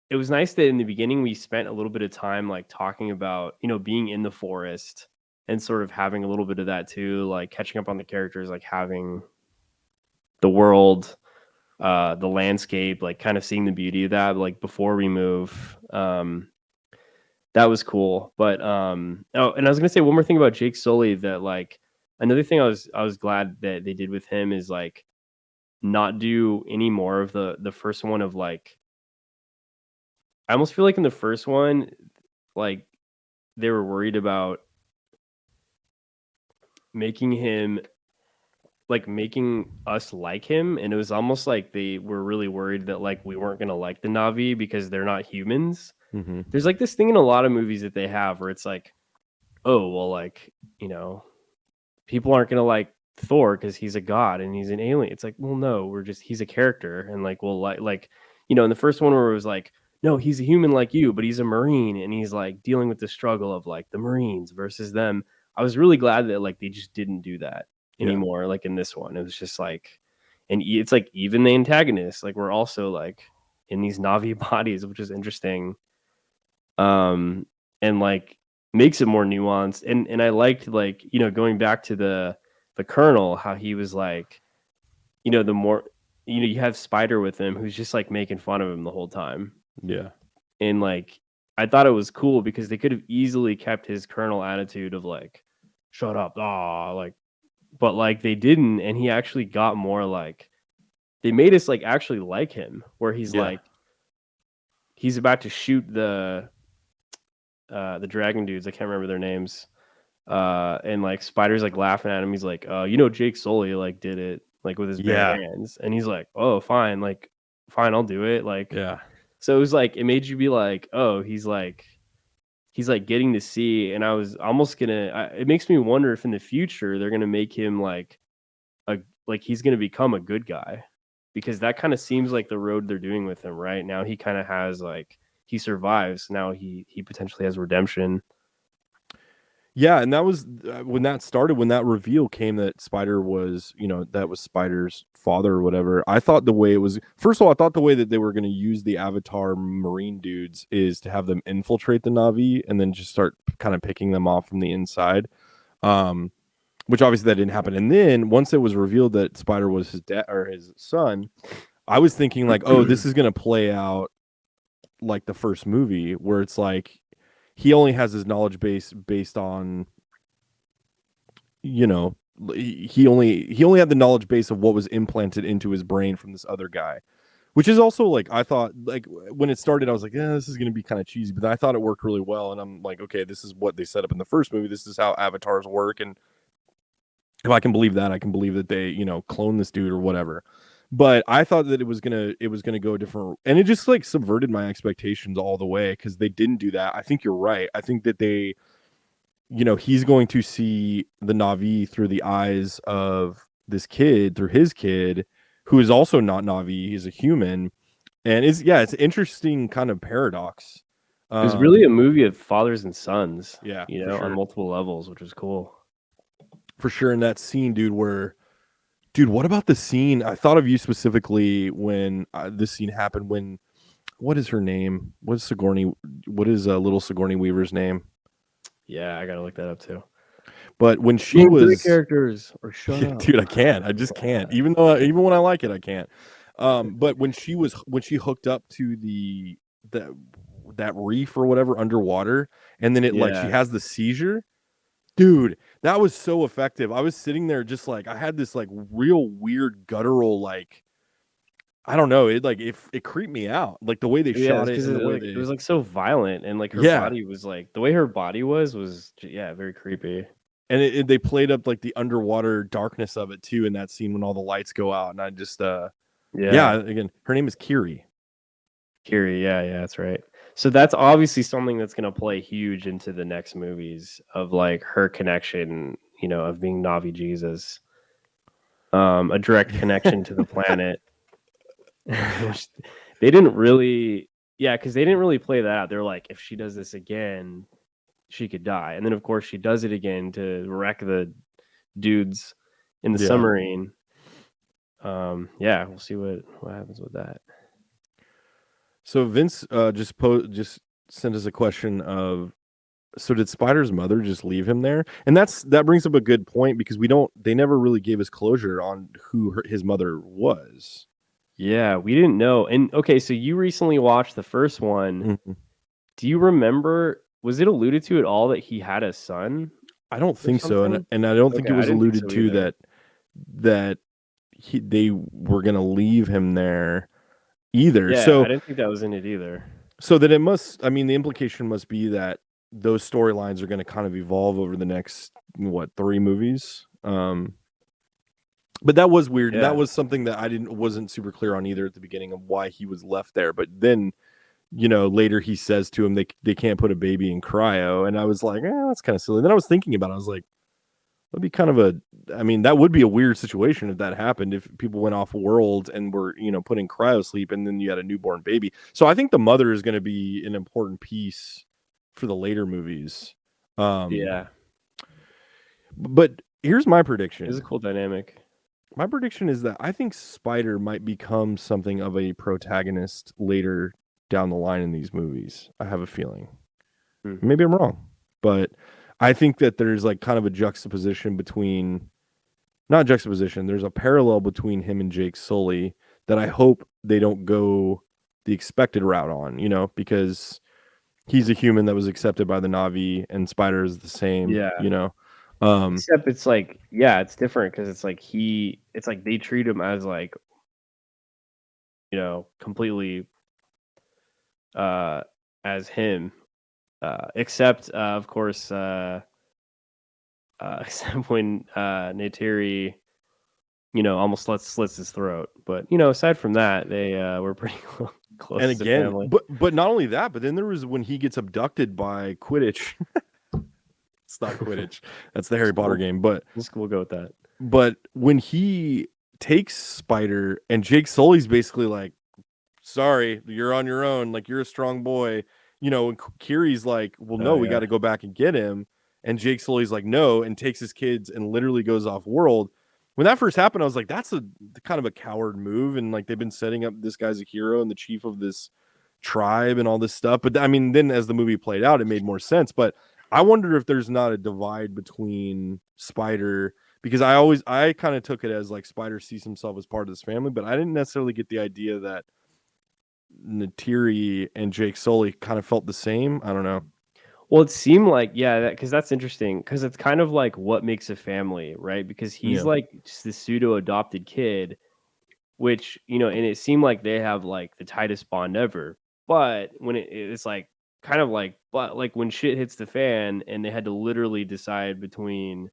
It was nice that in the beginning we spent a little bit of time like talking about being in the forest and sort of having a little bit of that too, like catching up on the characters, like having the world, the landscape, like kind of seeing the beauty of that, like before we move. That was cool. But oh, and I was gonna say one more thing about Jake Sully that like another thing I was glad that they did with him is like not do any more of the first one of like I almost feel like in the first one, like they were worried about making him making us like him, and it was almost like they were really worried that like we weren't gonna like the Na'vi because they're not humans. Mm-hmm. There's like this thing in a lot of movies that they have where it's like, oh well, like people aren't gonna like Thor because he's a god and he's an alien. It's like, well, no, he's a character, and like we'll in the first one where it was like, no, he's a human like you, but he's a Marine and he's like dealing with the struggle of like the Marines versus them. I was really glad that like they just didn't do that anymore. Like in this one, it was just like, and it's like even the antagonists like we're also like in these Na'vi bodies, which is interesting. And like makes it more nuanced, and I liked like going back to the Colonel, how he was like the more you have Spider with him who's just like making fun of him the whole time. Yeah. And like I thought it was cool because they could have easily kept his Colonel attitude of like shut up, like, but like they didn't, and he actually got more like they made us like actually like him, where he's like he's about to shoot the dragon dudes. I can't remember their names. And like Spider's like laughing at him. He's like, Jake Sully like did it like with his bare hands, and he's like, oh, fine, I'll do it. Like, so it was like it made you be like, oh, he's like getting to see. And I was almost it makes me wonder if in the future they're gonna make him like he's gonna become a good guy, because that kind of seems like the road they're doing with him right now. He kind of has like he survives now. He potentially has redemption. Yeah, and that was when that started, when that reveal came that Spider was, that was Spider's father or whatever. I thought the way it was, first of all, I thought the way that they were going to use the Avatar Marine dudes is to have them infiltrate the Na'vi and then just start kind of picking them off from the inside, which obviously that didn't happen. And then once it was revealed that Spider was his dad or his son, I was thinking like, oh, this is going to play out like the first movie, where it's like, he only has his knowledge base based on, he only had the knowledge base of what was implanted into his brain from this other guy, which is also like, I thought like when it started, I was like, this is going to be kind of cheesy, but I thought it worked really well. And I'm like, okay, this is what they set up in the first movie. This is how avatars work. And if I can believe that, I can believe that they, clone this dude or whatever. But I thought that it was gonna go different, and it just like subverted my expectations all the way, because they didn't do that. I think you're right. I think that they, he's going to see the Na'vi through the eyes of this kid, through his kid, who is also not Na'vi. He's a human, and it's an interesting kind of paradox. It was really a movie of fathers and sons, on multiple levels, which was cool. For sure. In that scene, Dude, what about the scene? I thought of you specifically when this scene happened. When, what is her name? What is little Sigourney Weaver's name? Yeah, I gotta look that up too. But when she was 3 characters, or shut up, dude, I can't. I just can't. Even when I like it, I can't. But when she hooked up to that reef or whatever underwater, and then like she has the seizure. Dude, that was so effective. I was sitting there just like, I had this like real weird guttural, like, I don't know, it creeped me out, like the way they shot it, and it was like so violent, and like her body was like, the way her body was very creepy. And they played up like the underwater darkness of it too in that scene when all the lights go out, and I just again, her name is Kiri. Yeah, that's right. So that's obviously something that's going to play huge into the next movies, of like her connection, of being Na'vi Jesus, a direct connection to the planet. Which they didn't really, because they didn't really play that out. They're like, if she does this again, she could die, and then of course she does it again to wreck the dudes in the submarine. We'll see what happens with that. So Vince just sent us a question of, so did Spider's mother just leave him there? And that brings up a good point, because they never really gave us closure on who his mother was. Yeah, we didn't know. And okay, so you recently watched the first one. Mm-hmm. Do you remember, was it alluded to at all that he had a son? I don't think so, and I don't think it was alluded to that they were gonna leave him there either. Yeah, so I didn't think that was in it either. So that it must. I mean, the implication must be that those storylines are going to kind of evolve over the next 3 movies. But that was weird. And that Yeah. was something that wasn't super clear on either at the beginning of why he was left there. But then, later he says to him they can't put a baby in cryo, and I was like, that's kind of silly. Then I was thinking about it. I was like, that'd be kind of that would be a weird situation if that happened, if people went off world and were, put in cryo sleep and then you had a newborn baby. So I think the mother is going to be an important piece for the later movies. Yeah. But here's my prediction. It's a cool dynamic. My prediction is that I think Spider might become something of a protagonist later down the line in these movies. I have a feeling. Maybe I'm wrong, but I think that there's like kind of a juxtaposition between, not juxtaposition, there's a parallel between him and Jake Sully that I hope they don't go the expected route on, because he's a human that was accepted by the Na'vi and Spider is the same, Except it's like, it's different because it's like they treat him as like, completely as him, except of course, except when Neytiri, almost slits his throat. But aside from that, they were pretty close. And to again, family. but not only that, but then there was when he gets abducted by Quidditch. It's not Quidditch. That's the Harry Potter game, but we'll go with that. But when he takes Spider and Jake Sully's basically like, sorry, you're on your own. Like, you're a strong boy. And Kiri's like, well, no, we got to go back and get him. And Jake Sully's like, no, and takes his kids and literally goes off world. When that first happened, I was like, that's a kind of a coward move. And like, they've been setting up this guy's a hero and the chief of this tribe and all this stuff. But I mean, then as the movie played out, it made more sense. But I wonder if there's not a divide between Spider, because I kind of took it as like Spider sees himself as part of this family, but I didn't necessarily get the idea that Neytiri and Jake Sully kind of felt the same. I don't know. Well, it seemed like, because that's interesting, because it's kind of like what makes a family, right? Because he's like just this pseudo adopted kid, which, and it seemed like they have like the tightest bond ever. But when it's like kind of like, but like when shit hits the fan and they had to literally decide between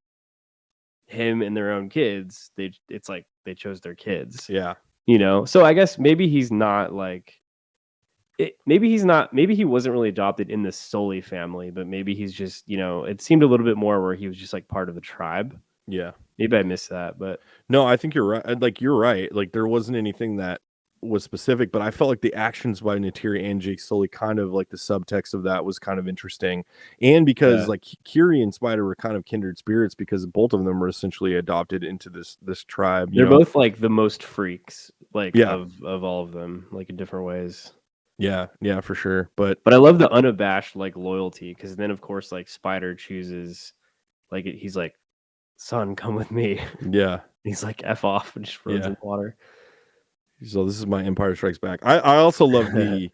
him and their own kids, it's like they chose their kids. Yeah. So I guess maybe he's not like, maybe he wasn't really adopted in the Sully family, but maybe he's just, it seemed a little bit more where he was just like part of the tribe. Yeah. Maybe I missed that, but no, I think you're right. Like, you're right. Like, there wasn't anything that was specific, but I felt like the actions by Neytiri and Jake Sully, kind of like the subtext of that was kind of interesting. And because like Kiri and Spider were kind of kindred spirits, because both of them were essentially adopted into this tribe. They're both like the most freaks, like of all of them, like in different ways. Yeah, for sure. But I love the unabashed like loyalty, because then of course like Spider chooses, like he's like, son, come with me. Yeah. He's like, F off, and just runs in water. So this is my Empire Strikes Back. I also love the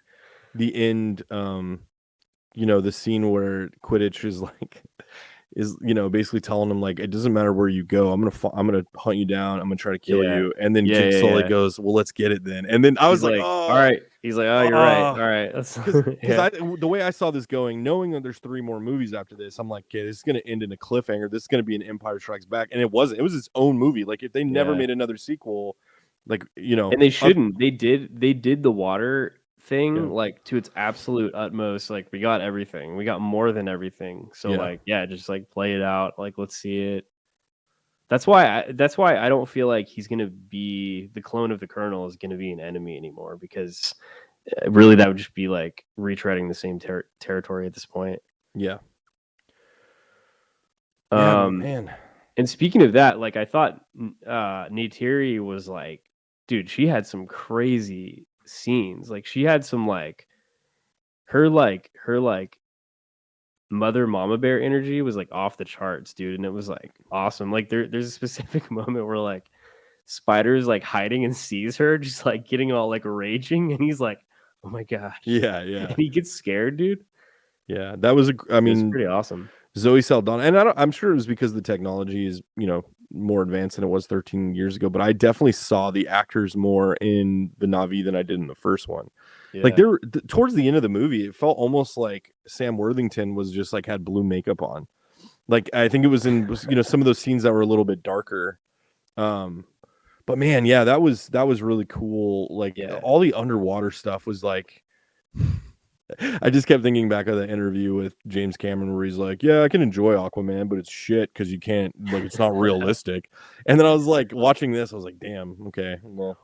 end, the scene where Quidditch is basically telling him like, it doesn't matter where you go, I'm gonna hunt you down, I'm gonna try to kill you. And then Jake Sully goes, well, let's get it then. And then I was like, oh, all right. He's like, oh, you're right. All right. Because the way I saw this going, knowing that there's 3 more movies after this, I'm like, okay, this is gonna end in a cliffhanger. This is gonna be an Empire Strikes Back, and it wasn't. It was its own movie. Like, if they never made another sequel, like, and they shouldn't. They did the water thing like to its absolute utmost. Like, we got everything. We got more than everything. So just like play it out. Like, let's see it. That's why I don't feel like he's gonna be the clone of the Colonel is gonna be an enemy anymore, because really that would just be like retreading the same territory at this point. Yeah. Man. And speaking of that, like, I thought Neytiri was like, dude, she had some crazy scenes. Like, she had some like her mother mama bear energy was like off the charts, dude, and it was like awesome. Like, there's a specific moment where like Spider's like hiding and sees her just like getting all like raging, and he's like, oh my gosh. Yeah. And he gets scared, dude. Yeah, that was it was pretty awesome. Zoe Saldana, and I'm sure it was because the technology is, more advanced than it was 13 years ago, but I definitely saw the actors more in the Na'vi than I did in the first one. Like Yeah. towards the end of the movie, it felt almost like Sam Worthington was just like had blue makeup on. Like I think it was in some of those scenes that were a little bit darker. But man, yeah, that was really cool. Like Yeah. all the underwater stuff was like I just kept thinking back of the interview with James Cameron where he's like, "Yeah, I can enjoy Aquaman, but it's shit because you can't it's not realistic." And then I was like watching this, I was like, "Damn, okay, well."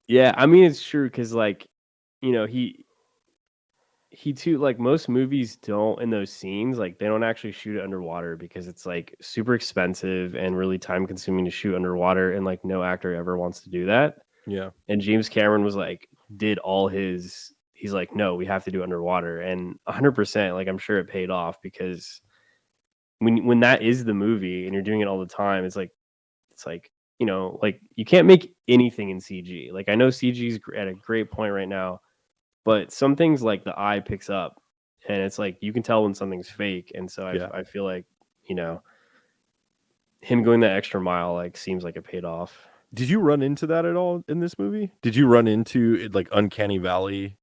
Yeah, I mean it's true because he too, like most movies don't in those scenes, like they don't actually shoot it underwater because it's like super expensive and really time consuming to shoot underwater, and like no actor ever wants to do that. Yeah, And James Cameron was like, he's like, no, we have to do underwater, and 100%, like I'm sure it paid off because when that is the movie and you're doing it all the time, it's like like you can't make anything in CG. Like I know CG's at a great point right now, but some things like the eye picks up, and it's like you can tell when something's fake. And so yeah. I feel like him going that extra mile like seems like it paid off. Did you run into that at all in this movie? Did you run into it, like Uncanny Valley?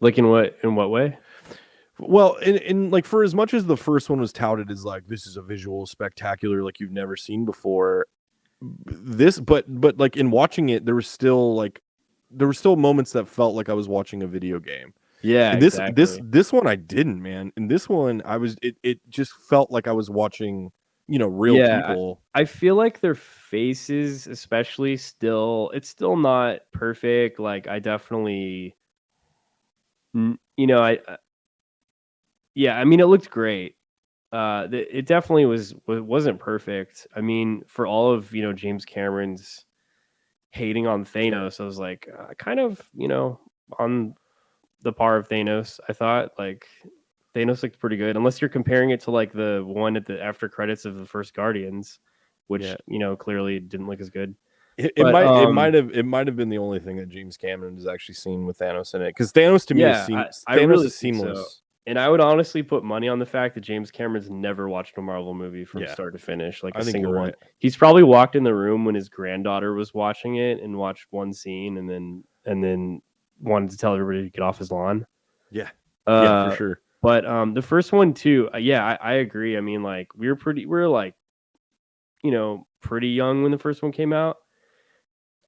Like in what way? Well, in like for as much as the first one was touted as like this is a visual spectacular like you've never seen before, but like in watching it, there were still moments that felt like I was watching a video game. Yeah, And exactly. this one I didn't, man. In this one, it just felt like I was watching, real Yeah, people. I feel like their faces, especially, it's still not perfect. Like I definitely, yeah, I mean, it looked great. It definitely wasn't perfect. I mean, for all of James Cameron's hating on Thanos, I was like, kind of on the par of Thanos. I thought like Thanos looked pretty good, unless you're comparing it to like the one at the after credits of the first Guardians, which clearly didn't look as good. It But might have been the only thing that James Cameron has actually seen with Thanos in it, because Thanos to me yeah, I Thanos really is think so. seamless. And I would honestly put money on the fact that James Cameron's never watched a Marvel movie from start to finish, like I a think single you're one. right. He's probably walked in the room when his granddaughter was watching it and watched one scene, and then wanted to tell everybody to get off his lawn. Yeah, for Uh, sure. But the first one too, I agree. I mean, like we were like, pretty young when the first one came out.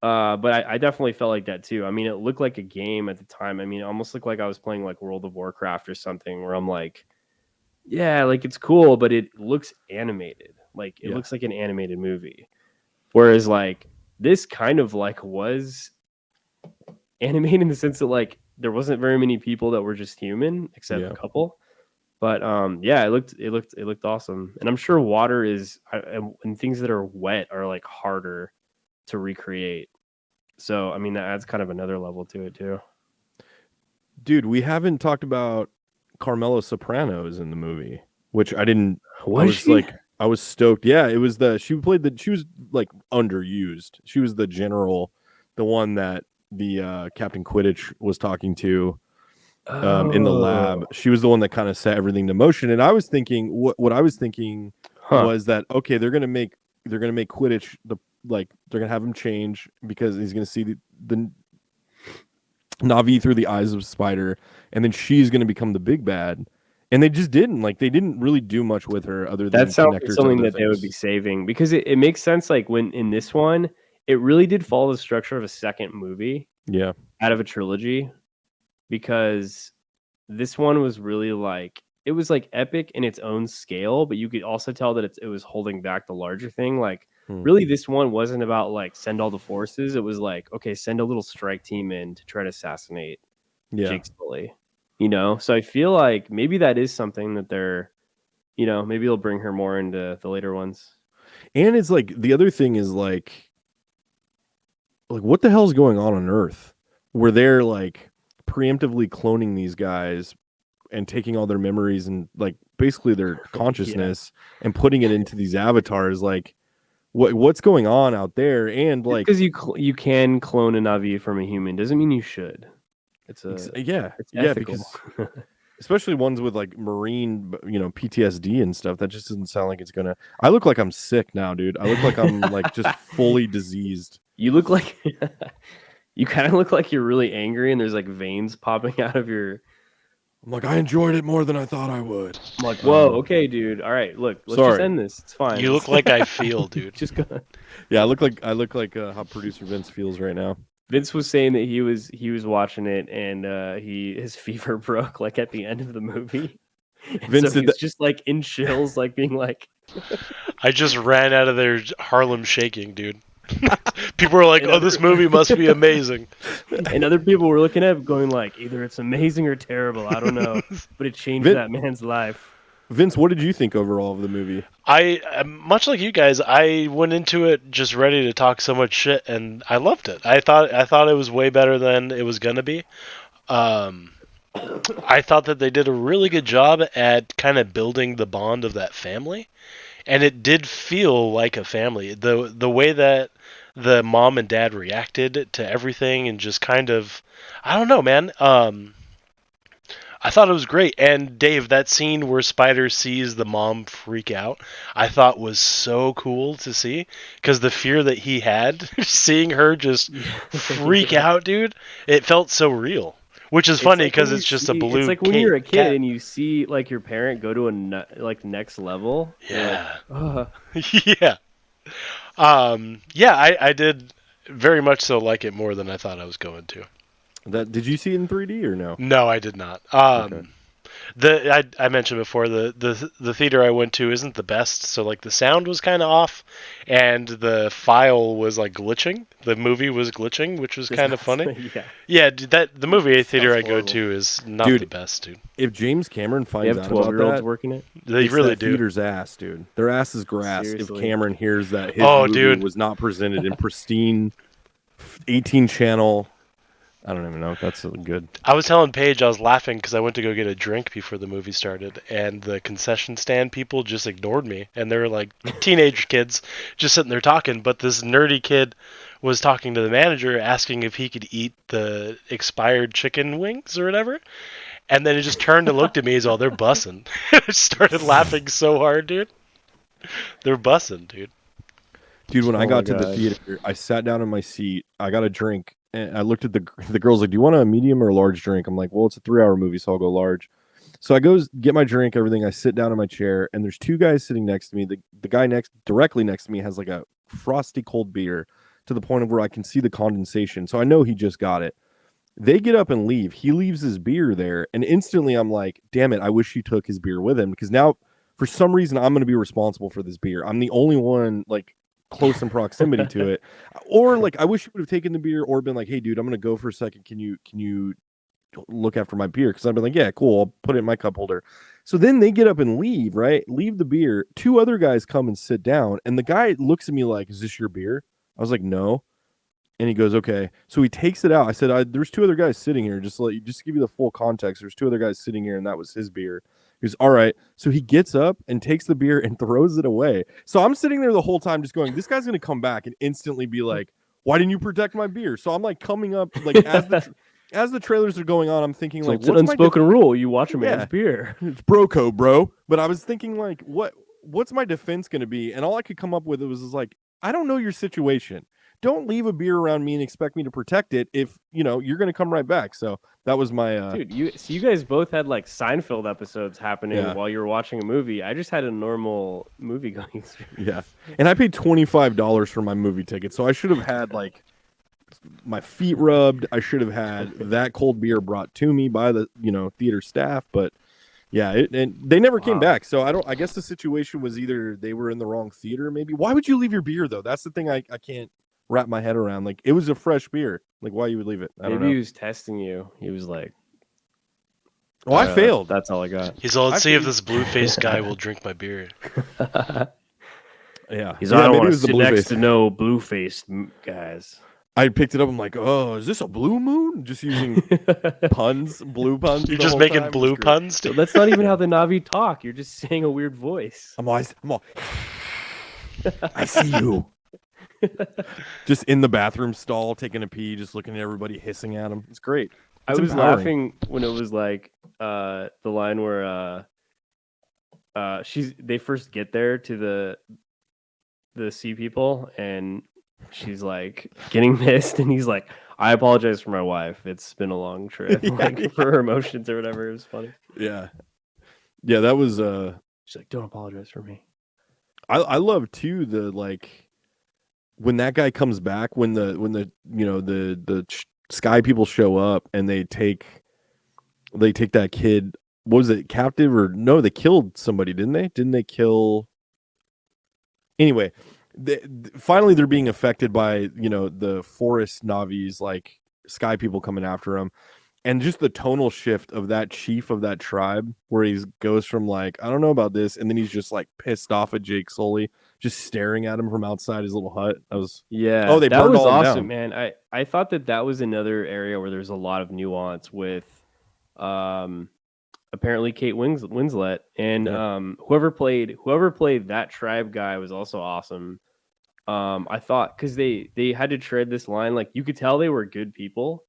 But I definitely felt like that too. I mean, it looked like a game at the time. I mean, it almost looked like I was playing like World of Warcraft or something, where I'm like, yeah, like it's cool, but it looks animated. Like it looks like an animated movie. Whereas like this kind of like was animated in the sense that like there wasn't very many people that were just human except a couple. But it looked awesome. And I'm sure water and things that are wet are like harder to recreate. So I mean that adds kind of another level to it too. Dude, we haven't talked about Carmela Sopranos in the movie, which I didn't. I was stoked. Yeah, it was she was like underused. She was the general, the one that the Captain Quidditch was talking to in the lab. She was the one that kind of set everything to motion. And I was thinking, what I was thinking was that okay, they're gonna make Quidditch they're gonna have him change because he's gonna see the Na'vi through the eyes of a spider, and then she's gonna become the big bad. And they just didn't they didn't really do much with her other than that sounds connect like her something to that they would be saving, because it makes sense. Like when in this one, it really did follow the structure of a second movie. Yeah. Out of a trilogy, because this one was really like it was like epic in its own scale, but you could also tell that it was holding back the larger thing. Like really, this one wasn't about like send all the forces. It was like, okay, send a little strike team in to try to assassinate Jake Sully. So I feel like maybe that is something that they're, maybe they'll bring her more into the later ones. And it's like the other thing is like what the hell's going on Earth, where they're like preemptively cloning these guys and taking all their memories and like basically their consciousness and putting it into these avatars. Like what's going on out there? And like because you can clone a Navi from a human doesn't mean you should. It's ethical. because especially ones with like marine, PTSD and stuff. That just doesn't sound like it's gonna. I look like I'm sick now, dude. I look like I'm like just fully diseased. You look like you kind of look like you're really angry, and there's like veins popping out of your. I'm like, I enjoyed it more than I thought I would. I'm like, whoa, okay, dude. All right, look, let's just Sorry. end this. It's fine. You look like I feel, dude. Just go. Yeah, I look like how producer Vince feels right now. Vince was saying that he was watching it, and his fever broke like at the end of the movie. And Vince so did he's just like in chills, like being like. I just ran out of there Harlem shaking, dude. People were like, And "Oh, this movie must be amazing." And other people were looking at it going like, either it's amazing or terrible. I don't know, but it changed that man's life. Vince, what did you think overall of the movie? I much like you guys, I went into it just ready to talk so much shit, and I loved it. I thought it was way better than it was gonna be. I thought that they did a really good job at kind of building the bond of that family, and it did feel like a family. The way that the mom and dad reacted to everything, and just kind of, I don't know, man. I thought it was great. And Dave, that scene where Spider sees the mom freak out, I thought was so cool to see, because the fear that he had seeing her just freak out, dude, it felt so real. Which is funny because it's just a blue. It's like when you're a kid cat. and you see like your parent go to like next level. Yeah. Like, Yeah. Yeah, I did very much so like it more than I thought I was going to. Did you see it in 3D or no? No, I did not. Okay. I mentioned before the theater I went to isn't the best, so like the sound was kind of off, and the file was like glitching. The movie was glitching, which was kind of funny. Yeah. Yeah, dude, the movie theater I go horrible. to is not Dude, the best, dude. If James Cameron They finds have out about 12-year-olds that, working it. They it's really that do. theater's ass, dude. Their ass is grass. Seriously. If Cameron hears that his Oh, movie dude. was not presented in pristine 18 channel, I don't even know if that's good. I was telling Paige I was laughing because I went to go get a drink before the movie started, and the concession stand people just ignored me, and they were like teenage kids just sitting there talking, but this nerdy kid was talking to the manager asking if he could eat the expired chicken wings or whatever, and then he just turned and looked at me as well, they're bussing. I started laughing so hard, dude. They're bussing, dude. Dude, when I Oh got my to the God. theater, I sat down in my seat. I got a drink, and I looked at the girls like, "Do you want a medium or a large drink?" I'm like, "Well, it's a 3-hour movie, so I'll go large." So I go get my drink, everything. I sit down in my chair, and there's two guys sitting next to me. The guy directly next to me has like a frosty cold beer to the point of where I can see the condensation. So I know he just got it. They get up and leave. He leaves his beer there, and instantly I'm like, "Damn it! I wish he took his beer with him, because now for some reason I'm going to be responsible for this beer. I'm the only one like close in proximity to it, or like I wish he would have taken the beer or been like, "Hey, dude, I'm going to go for a second. Can you look after my beer?" Because I'd be like, "Yeah, cool. I'll put it in my cup holder." So then they get up and leave. Right, leave the beer. Two other guys come and sit down, and the guy looks at me like, "Is this your beer?" I was like, "No." And he goes, "Okay." So he takes it out. I said, "There's two other guys sitting here. Just to give you the full context. There's two other guys sitting here, and that was his beer." He goes, "All right." So he gets up and takes the beer and throws it away. So I'm sitting there the whole time just going, this guy's going to come back and instantly be like, "Why didn't you protect my beer?" So I'm like coming up, like as the trailers are going on, I'm thinking like, It's an what's my unspoken rule. You watch a man's Yeah. beer. It's bro code, bro. But I was thinking like, what's my defense going to be? And all I could come up with was like, I don't know your situation. Don't leave a beer around me and expect me to protect it if, you're going to come right back. So that was my... Dude, you guys both had like Seinfeld episodes happening Yeah. while you were watching a movie. I just had a normal movie going experience. Yeah. And I paid $25 for my movie ticket. So I should have had like my feet rubbed. I should have had that cold beer brought to me by the, theater staff. But yeah, and they never came Wow. back. So I guess the situation was either they were in the wrong theater, maybe. Why would you leave your beer though? That's the thing I can't wrap my head around. Like, it was a fresh beer. Like, why you would leave it? I don't Maybe know. he was testing you. He was like, Well, I failed. That's all I got. He's all, let's see if Actually- this blue-faced guy will drink my beer. Yeah. He's Yeah, I don't maybe it want to was the sit next blue-faced. to no blue-faced guys. I picked it up. I'm like, oh, is this a blue moon? Just using puns, blue puns. You're the just whole making time. It was blue great. puns? So that's not even how the Navi talk. You're just saying a weird voice. I'm all, I see you. Just in the bathroom stall, taking a pee, just looking at everybody hissing at him. It's great. I It's was empowering. laughing when it was like, the line where they first get there to the sea people, and she's like getting pissed, and he's like, I apologize for my wife. It's been a long trip. Like for her emotions or whatever. It was funny. Yeah. Yeah, that was She's like, don't apologize for me. I love too the like when that guy comes back, when the the sky people show up and they take that kid, what was it, captive, or no, they killed somebody, didn't they kill, anyway, finally they're being affected by the forest Navis, like sky people coming after them. And just the tonal shift of that chief of that tribe, where he goes from like, I don't know about this, and then he's just like pissed off at Jake Sully, just staring at him from outside his little hut. That was they that burned was all awesome, man. I thought that was another area where there's a lot of nuance with, apparently Kate Winslet and whoever played that tribe guy was also awesome. I thought because they had to tread this line, like you could tell they were good people.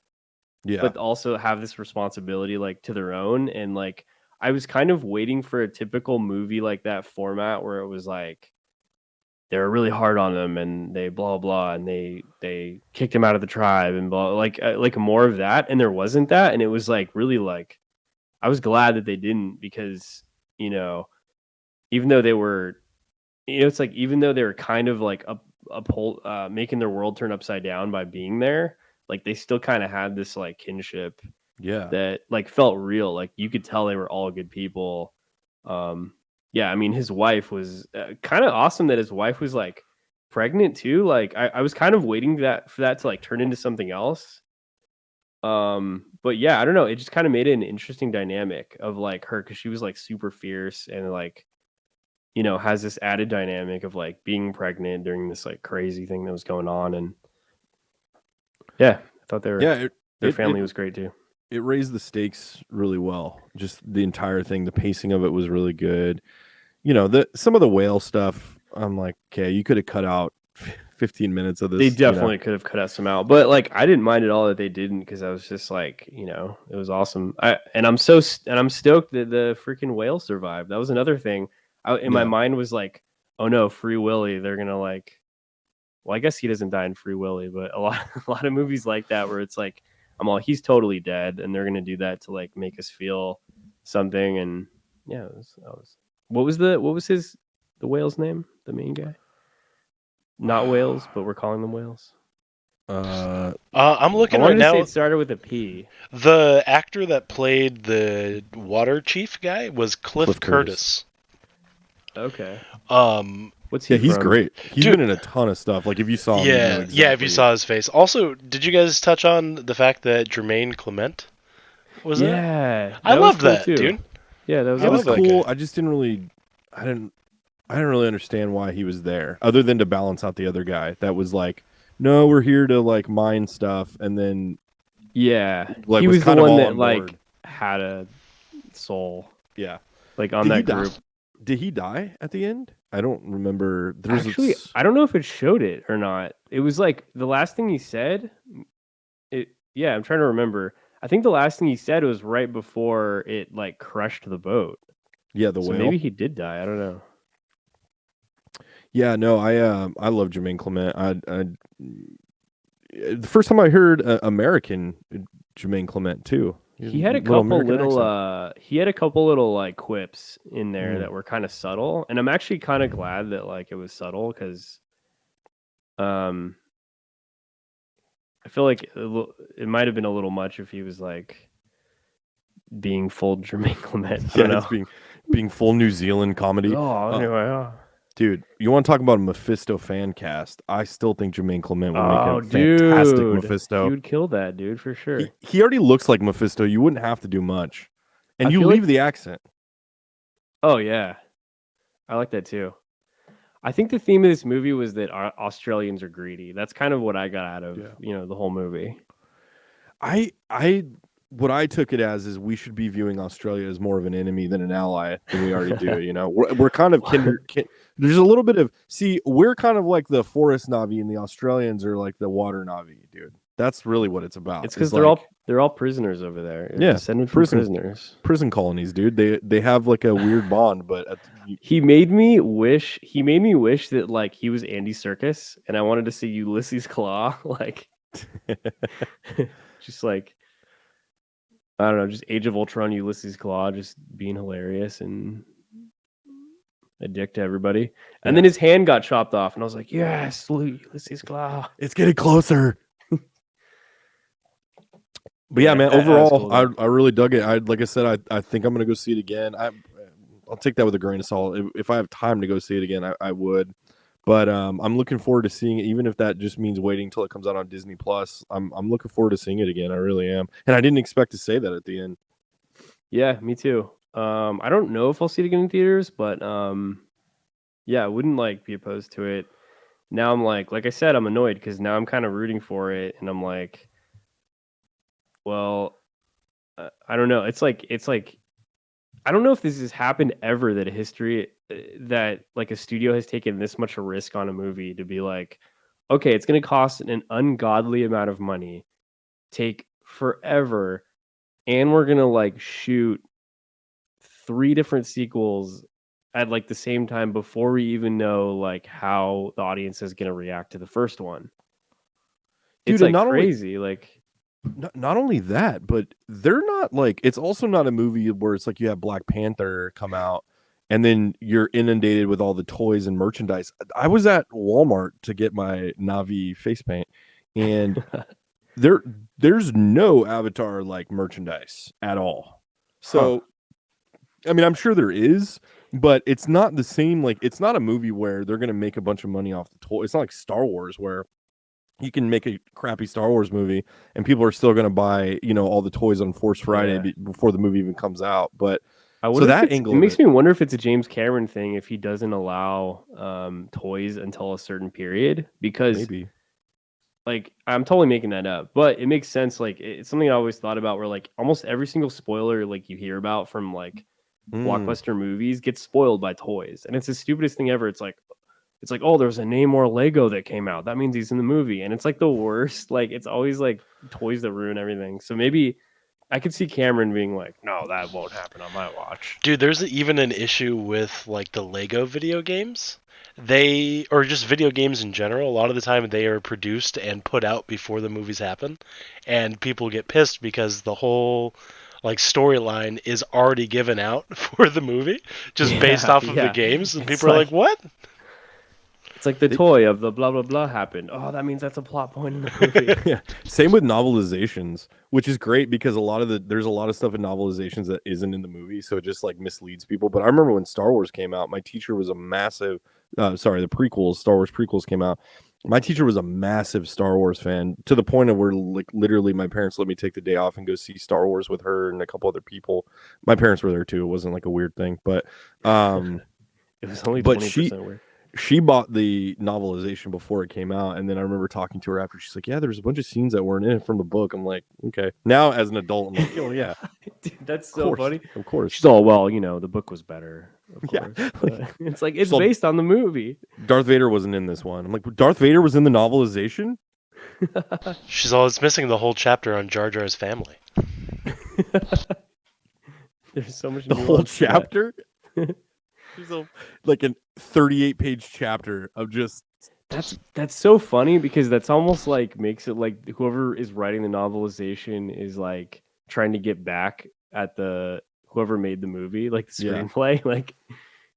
yeah, But also have this responsibility like to their own. And like I was kind of waiting for a typical movie like that format where it was like they were really hard on them and they blah blah and they kicked him out of the tribe and blah, like more of that. And there wasn't that, and it was like really like I was glad that they didn't, because even though they were it's like even though they were kind of like making their world turn upside down by being there, like they still kind of had this like kinship yeah, that like felt real. Like you could tell they were all good people. Yeah, I mean his wife was kind of awesome that his wife was like pregnant too. Like I was kind of waiting for that to like turn into something else. But yeah, I don't know. It just kind of made it an interesting dynamic of like her, because she was like super fierce and like has this added dynamic of like being pregnant during this like crazy thing that was going on. And yeah, I thought their family was great too. It raised the stakes really well. Just the entire thing, the pacing of it was really good. Some of the whale stuff, I'm like, okay, you could have cut out 15 minutes of this. They definitely could have cut out some out, but like I didn't mind at all that they didn't, because I was just like, it was awesome. I'm stoked that the freaking whale survived. That was another thing. My mind was like, oh no, Free Willy, they're gonna like, well, I guess he doesn't die in Free Willy, but a lot of movies like that where it's like, I'm all, he's totally dead, and they're gonna do that to like make us feel something. And yeah, what was the whale's name? The main guy, not whales, but we're calling them whales. I'm looking I wanted right to now. say it started with a P. The actor that played the water chief guy was Cliff Curtis. Okay. What's he? He's from? great. He's been in a ton of stuff. Like if you saw him, yeah, if you saw his face. Also, did you guys touch on the fact that Jermaine Clement was in it? Yeah, I loved cool that, too. dude. Yeah, that was It was awesome. cool. I just didn't really, I didn't really understand why he was there, other than to balance out the other guy that was like, no, we're here to like mine stuff, and then like, he was the one that like had a soul. Yeah, like on that group. Did he die at the end? I don't remember. Actually, I don't know if it showed it or not. It was like the last thing he said. Yeah, I'm trying to remember. I think the last thing he said was right before it like crushed the boat. Yeah, the whale. Maybe he did die. I don't know. Yeah, no, I love Jermaine Clement. The first time I heard American Jermaine Clement too. He had a couple little like quips in there that were kind of subtle, and I'm actually kind of glad that like it was subtle, because I feel like it might have been a little much if he was like being full Jermaine Clement. Being full New Zealand comedy. Anyway. Dude, you want to talk about a Mephisto fan cast? I still think Jermaine Clement would make a fantastic Mephisto. He would kill that dude for sure. He already looks like Mephisto. You wouldn't have to do much. And you leave the accent. Oh, yeah. I like that too. I think the theme of this movie was that Australians are greedy. That's kind of what I got out of the whole movie. What I took it as is we should be viewing Australia as more of an enemy than an ally than we already do. We're kind of there's a little bit of we're kind of like the forest Navi, and the Australians are like the water Navi, dude. That's really what it's about. It's because is like, they're all prisoners over there. They're Yeah, descended from prison- prisoners. prison colonies, dude. They have like a weird bond, but He made me wish that like he was Andy Serkis, and I wanted to see Ulysses Claw, like just like I don't know, just Age of Ultron Ulysses Claw, just being hilarious and a dick to everybody. And then his hand got chopped off, and I was like, yes, Ulysses Claw. it's getting closer. But yeah, man, that was overall, cool, though. I really dug it. Like I said, I think I'm gonna go see it again. I'll take that with a grain of salt. If I have time to go see it again, I would. But I'm looking forward to seeing it, even if that just means waiting until it comes out on Disney Plus. I'm looking forward to seeing it again. I really am, and I didn't expect to say that at the end. Yeah, me too. I don't know if I'll see it again in theaters, but yeah, I wouldn't like be opposed to it. Now I'm like I said, I'm annoyed because now I'm kind of rooting for it, and I'm like, well, I don't know. It's like I don't know if this has happened ever that a history that like a studio has taken this much a risk on a movie to be like, okay, it's going to cost an ungodly amount of money, take forever, and we're going to like shoot 3 different sequels at like the same time before we even know like how the audience is going to react to the first one. Dude, It's and like not crazy. Like not only that, but they're not like, it's also not a movie where it's like you have Black Panther come out and then you're inundated with all the toys and merchandise. I was at Walmart to get my Navi face paint, and there's no Avatar like merchandise at all. So I mean, I'm sure there is, but it's not the same. Like, it's not a movie where they're gonna make a bunch of money off the toy. It's not like Star Wars where you can make a crappy Star Wars movie and people are still going to buy, all the toys on Force Friday before the movie even comes out. But I wonder that if angle it makes me wonder if it's a James Cameron thing if he doesn't allow toys until a certain period, because maybe like I'm totally making that up, but it makes sense. Like it's something I always thought about where like almost every single spoiler like you hear about from like blockbuster movies gets spoiled by toys, and it's the stupidest thing ever. It's like, oh, there's a Namor Lego that came out. That means he's in the movie. And it's like the worst. Like, it's always like toys that ruin everything. So maybe I could see Cameron being like, no, that won't happen on my watch. Dude, there's even an issue with like the Lego video games. Or just video games in general, a lot of the time they are produced and put out before the movies happen. And people get pissed because the whole like storyline is already given out for the movie, just based off of the games. And people are like, what? It's like the toy of the blah, blah, blah happened. Oh, that means that's a plot point in the movie. Yeah. Same with novelizations, which is great because there's a lot of stuff in novelizations that isn't in the movie. So it just like misleads people. But I remember when Star Wars came out, my teacher was a massive, the Star Wars prequels came out. My teacher was a massive Star Wars fan to the point of where like literally my parents let me take the day off and go see Star Wars with her and a couple other people. My parents were there too. It wasn't like a weird thing, but it was only 20% weird. She bought the novelization before it came out, and then I remember talking to her after. She's like, yeah, there's a bunch of scenes that weren't in it from the book. I'm like, okay. Now as an adult, I'm like, oh yeah. Dude, that's so funny. Of course. She's all, well, the book was better. Of course. Yeah. It's like, it's based on the movie. Darth Vader wasn't in this one. I'm like, Darth Vader was in the novelization? She's always missing the whole chapter on Jar Jar's family. There's so much the whole chapter? There's like a 38-page chapter of just that's so funny because that's almost like makes it like whoever is writing the novelization is like trying to get back at the whoever made the movie, like the screenplay. Yeah. Like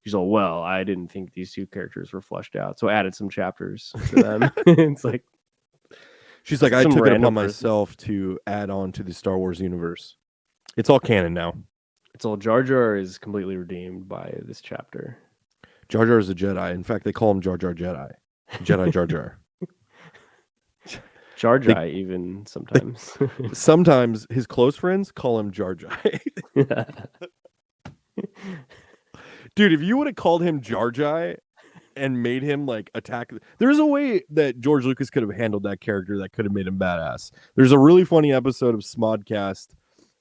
he's all, well, I didn't think these 2 characters were fleshed out, so I added some chapters to them. It's like she's like, I took it upon myself to add on to the Star Wars universe. It's all canon now. It's all Jar Jar is completely redeemed by this chapter. Jar Jar is a Jedi. In fact, they call him Jar Jar Jedi. Jedi Jar Jar. Jar Jar even sometimes. Sometimes his close friends call him Jar Jar. Dude, if you would have called him Jar Jar and made him like attack, there's a way that George Lucas could have handled that character that could have made him badass. There's a really funny episode of Smodcast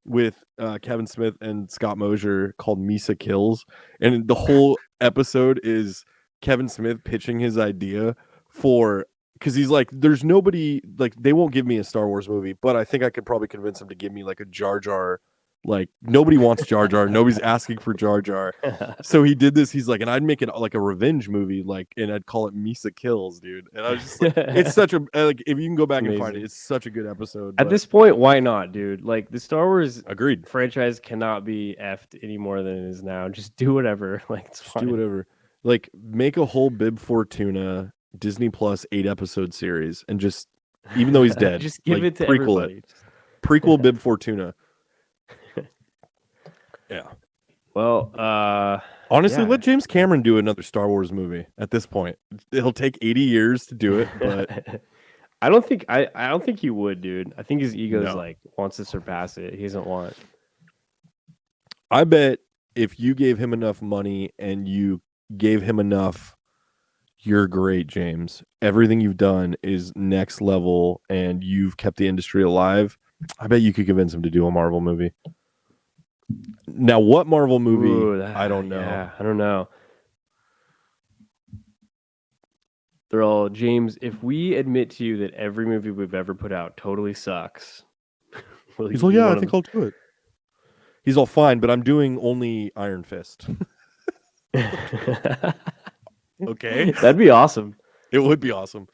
with Kevin Smith and Scott Mosier called Misa Kills, and the whole episode is Kevin Smith pitching his idea for because he's like, there's nobody, like, they won't give me a Star Wars movie, but I think I could probably convince him to give me like a Jar Jar. Like, nobody wants Jar Jar. Nobody's asking for Jar Jar. So he did this. He's like, and I'd make it like a revenge movie, like, and I'd call it Misa Kills, dude. And I was just like, it's such a, like, if you can go back and find it, Amazing. it's such a good episode. At this point, why not, dude? Like, the Star Wars Agreed. franchise cannot be effed any more than it is now. Just do whatever. Like, it's Just fine. do whatever. Like, make a whole Bib Fortuna Disney Plus 8-episode series, and just, even though he's dead, Just give like, it to prequel everybody. prequel Bib Fortuna. Yeah. Well, Honestly, yeah. let James Cameron do another Star Wars movie at this point. It'll take 80 years to do it, but I don't think he would, dude. I think his ego's No. like wants to surpass it. He doesn't want. I bet if you gave him enough money and you gave him enough, you're great, James. Everything you've done is next level and you've kept the industry alive. I bet you could convince him to do a Marvel movie. Now, what Marvel movie? Ooh, I don't know. Yeah, I don't know. They're all, James, if we admit to you that every movie we've ever put out totally sucks, will He's you all, be yeah, I one of think I'll do it. He's all, fine, but I'm doing only Iron Fist. them? Okay. That'd be awesome. It would be awesome.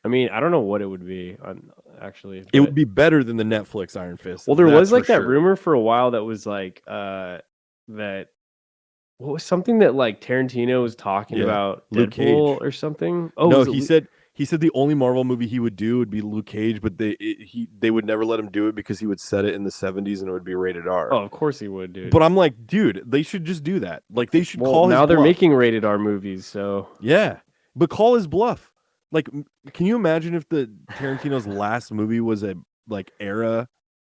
I mean, I don't know what it would be, actually. It would but- be better than the Netflix Iron Fist. Well, there was that's like for that sure. rumor for a while that was like that what was something that like Tarantino was talking Yeah, about Luke Deadpool Cage. or something. Oh, No, was it he said the only Marvel movie he would do would be Luke Cage, but they would never let him do it because he would set it in the 70s and it would be rated R. Oh, of course he would, dude. But I'm like, dude, they should just do that. Like, they should well, call his now they're bluff. making rated R movies, so Yeah, but call his bluff. Like, can you imagine if the Tarantino's last movie was a like era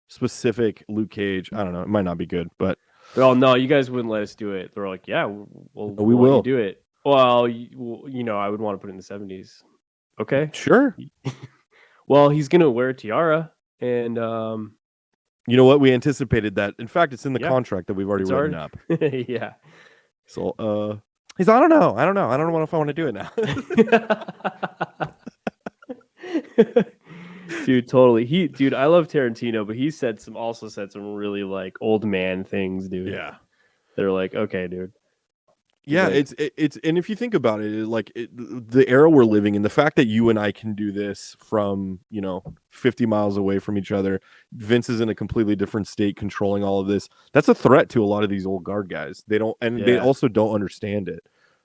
specific Luke Cage? I don't know. It might not be good, but they're all, no, you guys wouldn't let us do it. They're like, yeah, we'll we let you will do it. Well, you know, I would want to put it in the 70s. Okay. sure. Well, he's gonna wear a tiara, and You know what? We anticipated that. In fact, it's in the Yeah. contract that we've already It's written already- up. yeah. So, he's, I don't know. I don't know if I want to do it now. Dude, totally. Dude, I love Tarantino, but he also said some really like old man things, dude. Yeah. They're like, okay, dude. Yeah, Like- it's and if you think about it, the era we're living in, the fact that you and I can do this from 50 miles away from each other, Vince is in a completely different state controlling all of this. That's a threat to a lot of these old guard guys. They Yeah. also don't understand it.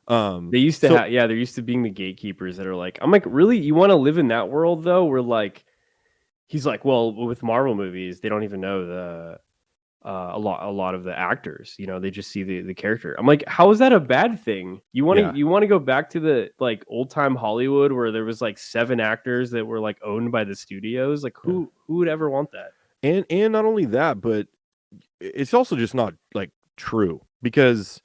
They used to have, they're used to being the gatekeepers that are like, I'm like, really? You want to live in that world though? Where like, he's like, well, with Marvel movies, they don't even know a lot of the actors. They just see the character. I'm like, how is that a bad thing? You want to go back to the like old time Hollywood where there was like 7 actors that were like owned by the studios? Like who would ever want that? And not only that, but it's also just not like true, because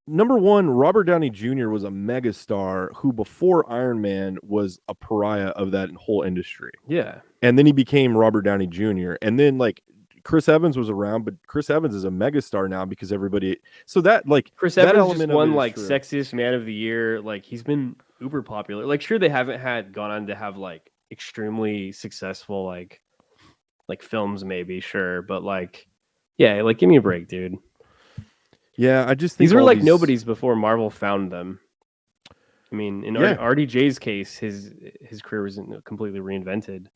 number one, Robert Downey Jr. was a megastar who before Iron Man was a pariah of that whole industry. Yeah. And then he became Robert Downey Jr. And then like Chris Evans was around, but Chris Evans is a megastar now because everybody. So that like Chris that Evans just element of won it is like true. sexiest man of the year. Like he's been uber popular. Like sure they haven't gone on to have like extremely successful like films maybe, sure, but like yeah, like give me a break, dude. Yeah, I just think These were all like nobodies before Marvel found them. I mean, in Yeah. RDJ's case, his career wasn't completely reinvented.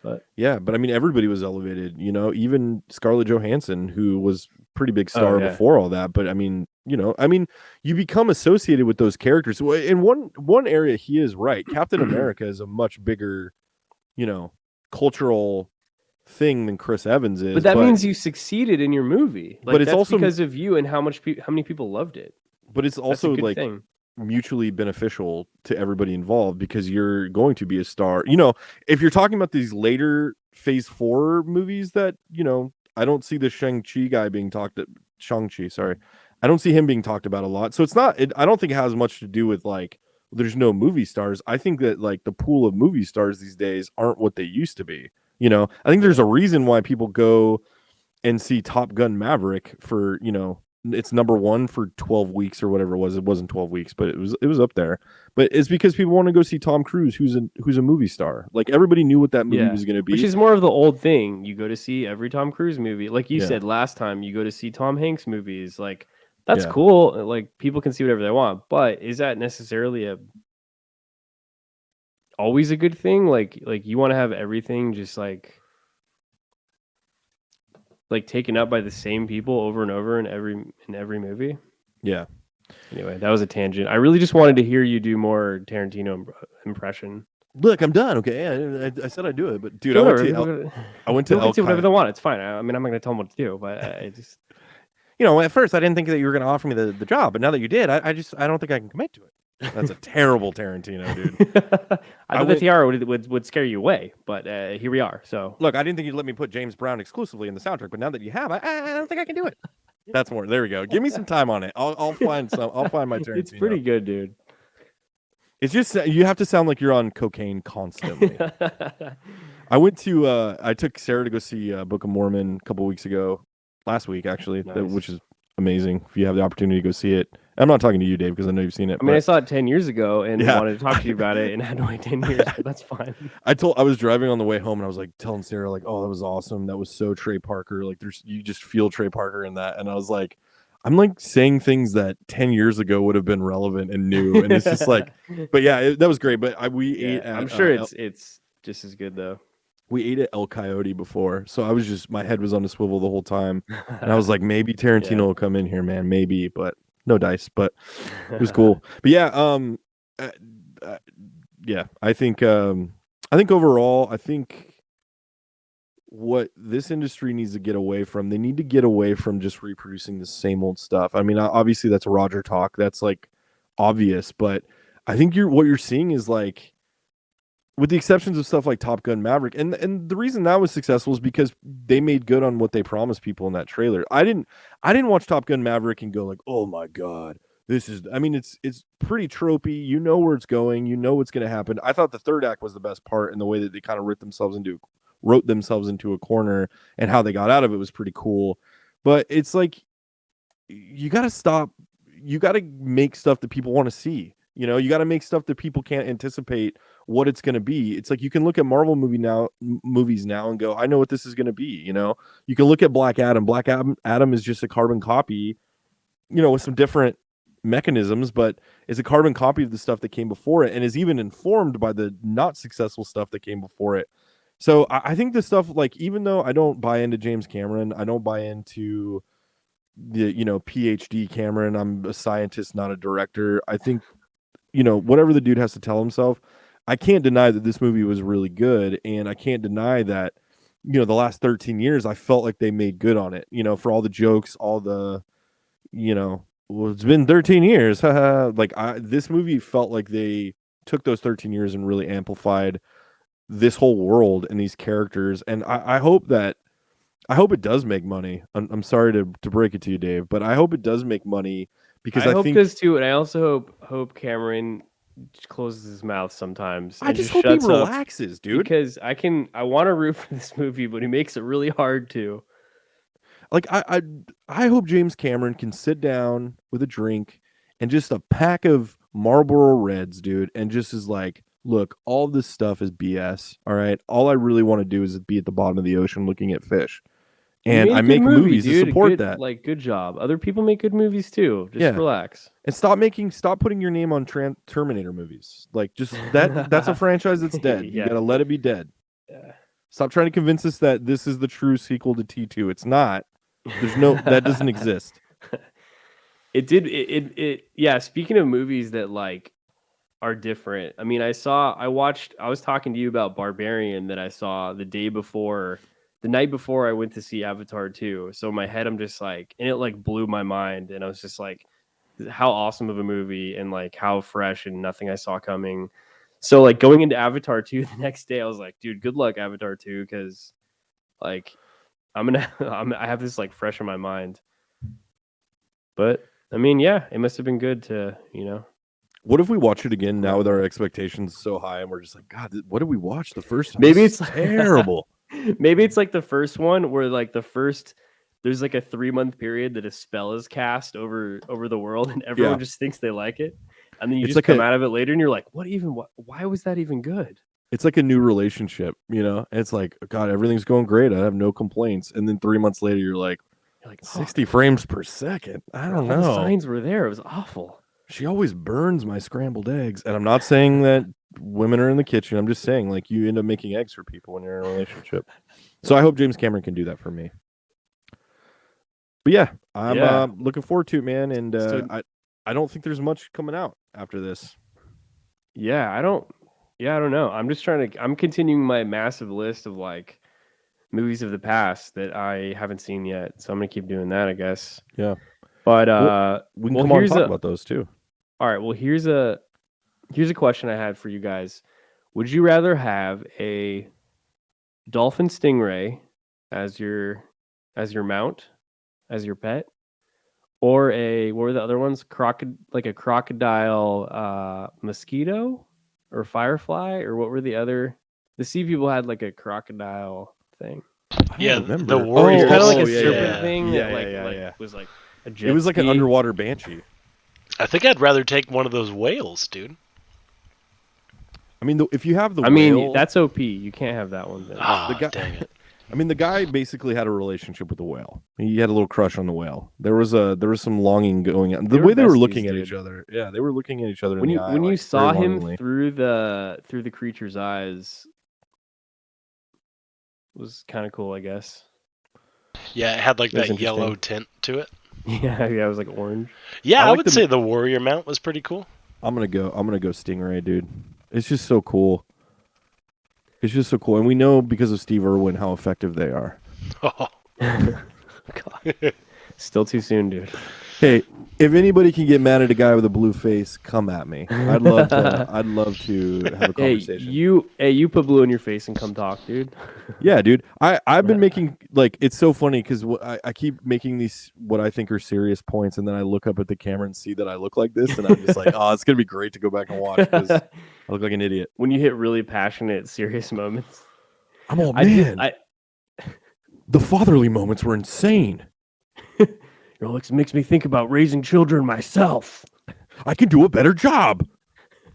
But Yeah, but I mean, everybody was elevated. Even Scarlett Johansson, who was pretty big star yeah. before all that. But I mean, you become associated with those characters. In one area, he is right. Captain America is a much bigger, cultural thing than Chris Evans is. But that means you succeeded in your movie. Like, But it's that's also- because of you and how many people loved it. But it's That's a also good like thing. mutually beneficial to everybody involved because you're going to be a star. If you're talking about these later Phase 4 movies that, I don't see the Shang-Chi guy being Shang-Chi, sorry. I don't see him being talked about a lot. So I don't think it has much to do with like there's no movie stars. I think that like the pool of movie stars these days aren't what they used to be. I think there's a reason why people go and see Top Gun Maverick for, it's number one for 12 weeks or whatever it was. It wasn't 12 weeks, but it was up there. But it's because people want to go see Tom Cruise, who's a movie star. Like everybody knew what that movie was going to be. Which is more of the old thing. You go to see every Tom Cruise movie. Like you Yeah. said last time, you go to see Tom Hanks movies. Like that's Yeah. cool. Like people can see whatever they want. But is that necessarily always a good thing? Like you want to have everything just like taken up by the same people over and over in every movie? Yeah. Anyway, that was a tangent. I really just wanted to hear you do more Tarantino impression. Look, I'm done. Okay, I said I'd do it, but dude, Sure, I went to people El can see whatever Coyote. they want. It's fine. I mean, I'm not going to tell them what to do, but I just At first I didn't think that you were going to offer me the job, but now that you did, I don't think I can commit to it. That's a terrible Tarantino, dude. I thought the tiara would scare you away, but here we are. So Look, I didn't think you'd let me put James Brown exclusively in the soundtrack, but now that you have, I don't think I can do it. That's more. There we go. Give me some time on it. I'll find some. I'll find my Tarantino. It's pretty good, dude. It's just you have to sound like you're on cocaine constantly. I took Sarah to go see Book of Mormon a couple weeks ago, last week actually, Nice. which is amazing. If you have the opportunity to go see it, I'm not talking to you, Dave, because I know you've seen it. I mean, I saw it 10 years ago and Yeah. wanted to talk to you about it and had to wait 10 years, but that's fine. I was driving on the way home and I was like telling Sarah like, oh, that was awesome. That was so Trey Parker. Like you just feel Trey Parker in that. And I was like, I'm like saying things that 10 years ago would have been relevant and new. And it's just like, but yeah, that was great. But we ate at, I'm sure it's just as good though. we ate at El Coyote before. So I was just, my head was on a swivel the whole time. And I was like, maybe Tarantino will come in here, man. Maybe, but no dice, but it was cool. But yeah, yeah, I think overall, I think what this industry needs to get away from, they need to get away from just reproducing the same old stuff. I mean, obviously that's Roger talk. That's like obvious, but I think what you're seeing is like, with the exceptions of stuff like Top Gun Maverick, and the reason that was successful is because they made good on what they promised people in that trailer. I didn't watch Top Gun Maverick and go like, oh my god, this is. I mean, it's pretty tropey. You know where it's going. You know what's going to happen. I thought the third act was the best part, and the way that they kind of wrote themselves into a corner, and how they got out of it was pretty cool. But it's like you got to stop. You got to make stuff that people want to see. You got to make stuff that people can't anticipate what it's going to be. It's like you can look at Marvel movies now and go, I know what this is going to be. You can look at Black Adam. Black Adam is just a carbon copy, with some different mechanisms, but is a carbon copy of the stuff that came before it, and is even informed by the not successful stuff that came before it. So I think this stuff, like, even though I don't buy into James Cameron, I don't buy into the PhD Cameron. I'm a scientist, not a director. I think whatever the dude has to tell himself, I can't deny that this movie was really good, and I can't deny that the last 13 years I felt like they made good on it. For all the jokes, all the well, it's been 13 years. Like this movie felt like they took those 13 years and really amplified this whole world and these characters. And I hope it does make money. I'm sorry to break it to you, Dave, but I hope it does make money, because I hope think this too, and I also hope Cameron just closes his mouth sometimes. I just hope he relaxes, dude. Because I want to root for this movie, but he makes it really hard to. Like I hope James Cameron can sit down with a drink and just a pack of Marlboro Reds, dude, and just is like, look, all this stuff is BS. All right, all I really want to do is be at the bottom of the ocean looking at fish. And I make movies to support that. Like, good job. Other people make good movies too. Just relax. And stop putting your name on Terminator movies. Like, just that's a franchise that's dead. You gotta let it be dead. Yeah. Stop trying to convince us that this is the true sequel to T2. It's not. There's no that doesn't exist. Yeah, speaking of movies that like are different. I mean, I was talking to you about Barbarian that I saw the night before I went to see Avatar 2. So in my head, I'm just like, and it like blew my mind. And I was just like, how awesome of a movie, and like how fresh and nothing I saw coming. So like going into Avatar 2 the next day, I was like, dude, good luck Avatar 2. Cause like I have this like fresh in my mind. But I mean, yeah, it must've been good to, What if we watch it again now with our expectations so high and we're just like, God, what did we watch the first time? Maybe it's terrible. Maybe it's like the first one where like the first there's like a 3-month period that a spell is cast over the world, and everyone just thinks they like it, and then you It's just like come out of it later, and you're like, why was that even good? It's like a new relationship, It's like, God, everything's going great. I have no complaints. And then 3 months later, you're like, 60 frames per second. I don't know. The signs were there. It was awful. She always burns my scrambled eggs. And I'm not saying that women are in the kitchen. I'm just saying, like, you end up making eggs for people when you're in a relationship. So I hope James Cameron can do that for me. But yeah, I'm looking forward to it, man. And I don't think there's much coming out after this. Yeah, I don't know. I'm continuing my massive list of like movies of the past that I haven't seen yet. So I'm gonna keep doing that, I guess. Yeah. But we can come on and talk about those too. All right. Well, here's a question I had for you guys. Would you rather have a dolphin stingray as your mount, as your pet, or what were the other ones? Like a crocodile mosquito or firefly, or what were the other? The sea people had like a crocodile thing. Yeah, remember. the warriors. It's kind of like a yeah, serpent thing Yeah, that was like a jet It was like an ski. underwater banshee. I think I'd rather take one of those whales, dude. I mean, if you have the I whale, mean, that's OP. You can't have that one then. Dang it. I mean, the guy basically had a relationship with the whale. He had a little crush on the whale. There was some longing going on. The way they were looking at each other. Yeah, they were looking at each other in the eye. When you saw very him longingly. through the creature's eyes, it was kind of cool, I guess. Yeah, it had like That's that yellow interesting. tint to it. Yeah, it was like orange. Yeah, I would say the warrior mount was pretty cool. I'm gonna go stingray, dude. It's just so cool. It's just so cool, and we know because of Steve Irwin how effective they are. Oh. God. Still too soon, dude. Hey, if anybody can get mad at a guy with a blue face, come at me. I'd love to. I'd love to have a conversation. You put blue in your face and come talk, dude. Yeah, dude. I've been making it's so funny because I keep making these what I think are serious points, and then I look up at the camera and see that I look like this, and I'm just like, oh, it's gonna be great to go back and watch because I look like an idiot. When you hit really passionate, serious moments. I'm all man. The fatherly moments were insane. It makes me think about raising children myself. I can do a better job.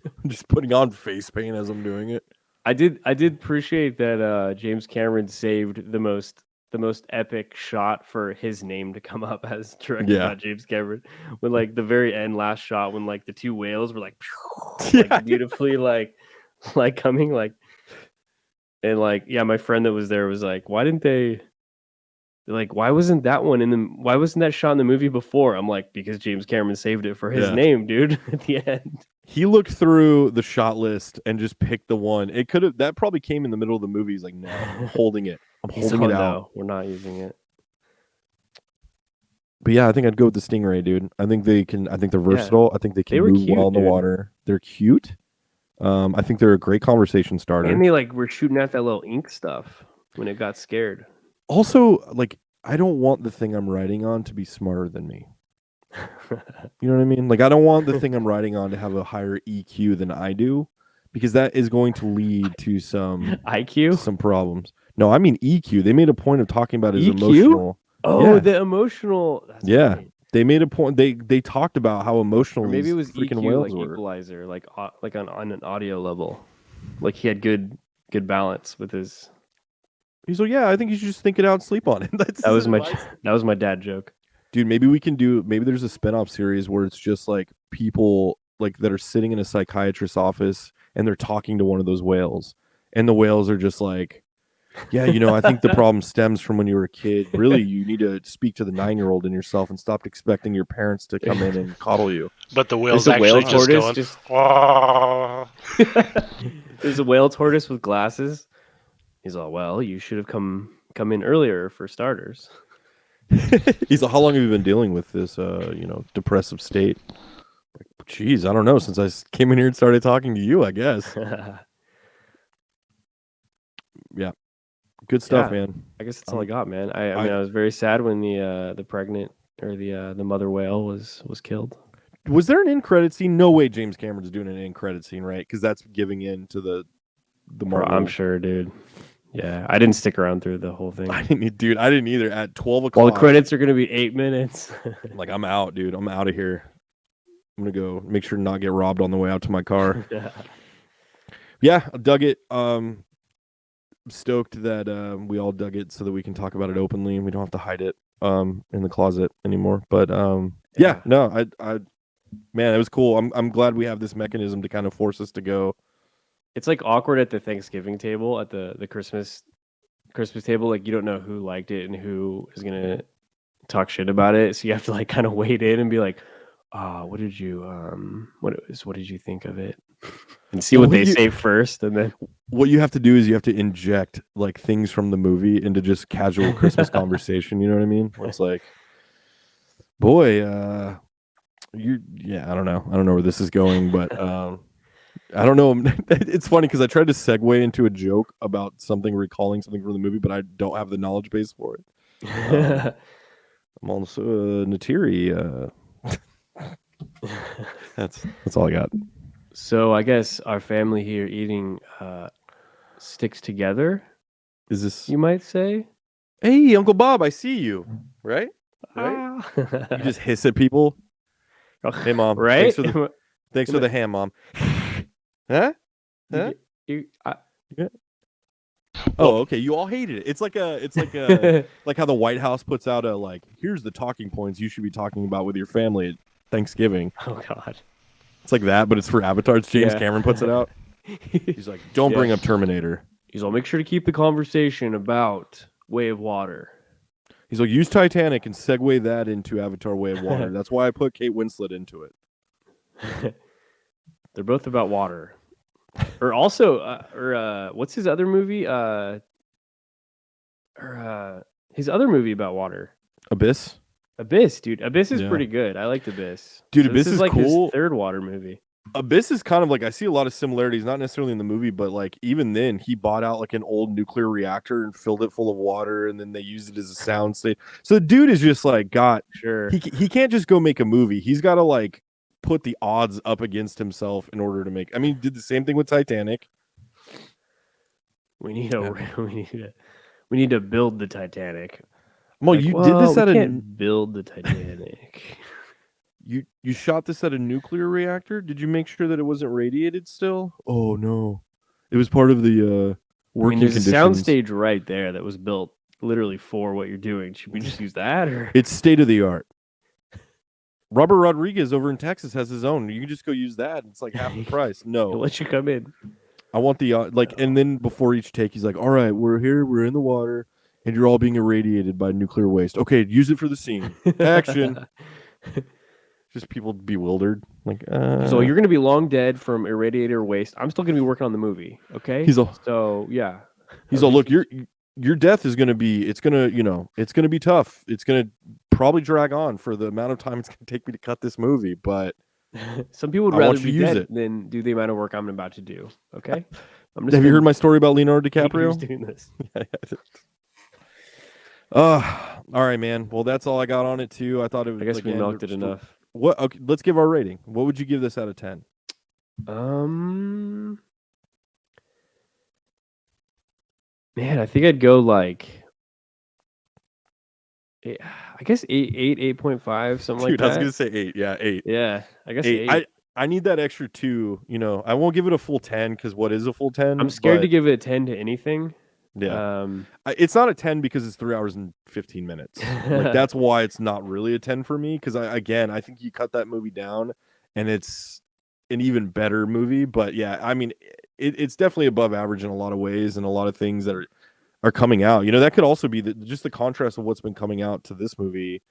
I'm just putting on face paint as I'm doing it. I did appreciate that James Cameron saved the most epic shot for his name to come up as directed by James Cameron. When like the very end last shot when like the two whales were like beautifully like coming like, and like my friend that was there was like, why didn't they? Like, why wasn't that shot in the movie before? I'm like, because James Cameron saved it for his name, dude. At the end, he looked through the shot list and just picked the one. That probably came in the middle of the movie. He's like, no, I'm holding it. I'm holding it out. No, we're not using it. But yeah, I think I'd go with the stingray, dude. I think they can. I think they're versatile. I think they can move well in the water. They're cute. I think they're a great conversation starter. And they were shooting at that little ink stuff when it got scared. Also, I don't want the thing I'm riding on to be smarter than me. You know what I mean? Like, I don't want the thing I'm riding on to have a higher EQ than I do, because that is going to lead to some IQ, some problems. No, I mean EQ. They made a point of talking about his EQ? emotional. Oh, the emotional. That's right. They made a point. They talked about how emotional. Or maybe it was freaking EQ, whales like were. equalizer, like on an audio level. Like he had good balance with his. He's like, yeah, I think you should just think it out and sleep on it. That was my dad joke. Dude, maybe there's a spinoff series where it's just like people like that are sitting in a psychiatrist's office and they're talking to one of those whales. And the whales are just like, yeah, I think the problem stems from when you were a kid. Really, you need to speak to the 9-year-old in yourself and stop expecting your parents to come in and coddle you. But the whale's actually just going, There's a whale tortoise with glasses. He's all, well, you should have come in earlier for starters. He's like, how long have you been dealing with this, depressive state? Jeez, I don't know. Since I came in here and started talking to you, I guess. Yeah, good stuff, man. I guess that's all I got, man. I mean, I was very sad when the pregnant or the mother whale was killed. Was there an end credit scene? No way, James Cameron's doing an end credit scene, right? Because that's giving in to the Marvel. I'm sure, dude. Yeah, I didn't stick around through the whole thing. I didn't either. At 12 Well, o'clock, the credits are gonna be 8 minutes. I'm like, I'm out, dude. I'm out of here. I'm gonna go make sure to not get robbed on the way out to my car. Yeah, I dug it. Stoked that we all dug it so that we can talk about it openly and we don't have to hide it in the closet anymore. But yeah, no, I man, it was cool. I'm glad we have this mechanism to kind of force us to go. It's like awkward at the Thanksgiving table, at the Christmas table. Like you don't know who liked it and who is gonna talk shit about it. So you have to like kind of wade in and be like, what did you think of it? And see what they say first, and then what you have to do is you have to inject like things from the movie into just casual Christmas conversation. You know what I mean? Where it's like, boy, I don't know where this is going, but I don't know. It's funny because I tried to segue into a joke about something, recalling something from the movie, but I don't have the knowledge base for it. I'm also Natiri. That's all I got. So I guess our family here eating sticks together. Is this? You might say. Hey, Uncle Bob, I see you. Right? You just hiss at people. Hey, Mom. Right? Thanks for the ham, Mom. Huh? Oh, okay. You all hated it. It's like like how the White House puts out a like, here's the talking points you should be talking about with your family at Thanksgiving. Oh God. It's like that, but it's for Avatar. It's James Cameron puts it out. He's like, don't bring up Terminator. He's like, make sure to keep the conversation about Way of Water. He's like, use Titanic and segue that into Avatar Way of Water. That's why I put Kate Winslet into it. They're both about water. Or also, what's his other movie? His other movie about water. Abyss, dude. Abyss is pretty good. I liked Abyss. Dude, so Abyss is like cool. His third water movie. Abyss is kind of like, I see a lot of similarities, not necessarily in the movie, but like even then he bought out like an old nuclear reactor and filled it full of water, and then they used it as a sound stage. So the dude is just like he can't just go make a movie. He's got to like put the odds up against himself in order to make. I mean, did the same thing with Titanic. We need to build the Titanic. Well, like, you did this at build the Titanic. You shot this at a nuclear reactor? Did you make sure that it wasn't radiated still? Oh no, it was part of the working conditions. There's a soundstage right there that was built literally for what you're doing. Should we just use that, or it's state of the art? Robert Rodriguez over in Texas has his own. You can just go use that. It's like half the price. No, he'll let you come in. I want the and then before each take, he's like, "All right, we're here. We're in the water, and you're all being irradiated by nuclear waste. Okay, use it for the scene. Action." Just people bewildered. Like, so you're going to be long dead from irradiator waste. I'm still going to be working on the movie. Okay. He's all, look, your death is going to be, it's going to be tough. It's going to probably drag on for the amount of time it's going to take me to cut this movie. But some people would rather be dead than do the amount of work I'm about to do. Okay. Have you heard my story about Leonardo DiCaprio? Doing this. All right, man. Well, that's all I got on it too. I thought it was. I guess we milked it enough. What? Okay, let's give our rating. What would you give this out of 10? Man, I think I'd go like, I guess 8.5, something like that. Dude, I was gonna say 8. Yeah, 8. Yeah, I guess 8. I need that extra 2. I won't give it a full 10 because what is a full 10? I'm scared to give it a 10 to anything. Yeah, it's not a 10 because it's 3 hours and 15 minutes. Like that's why it's not really a 10 for me. Because I think you cut that movie down, and it's an even better movie. But yeah, I mean, it's definitely above average in a lot of ways, and a lot of things that are coming out. That could also be just the contrast of what's been coming out to this movie.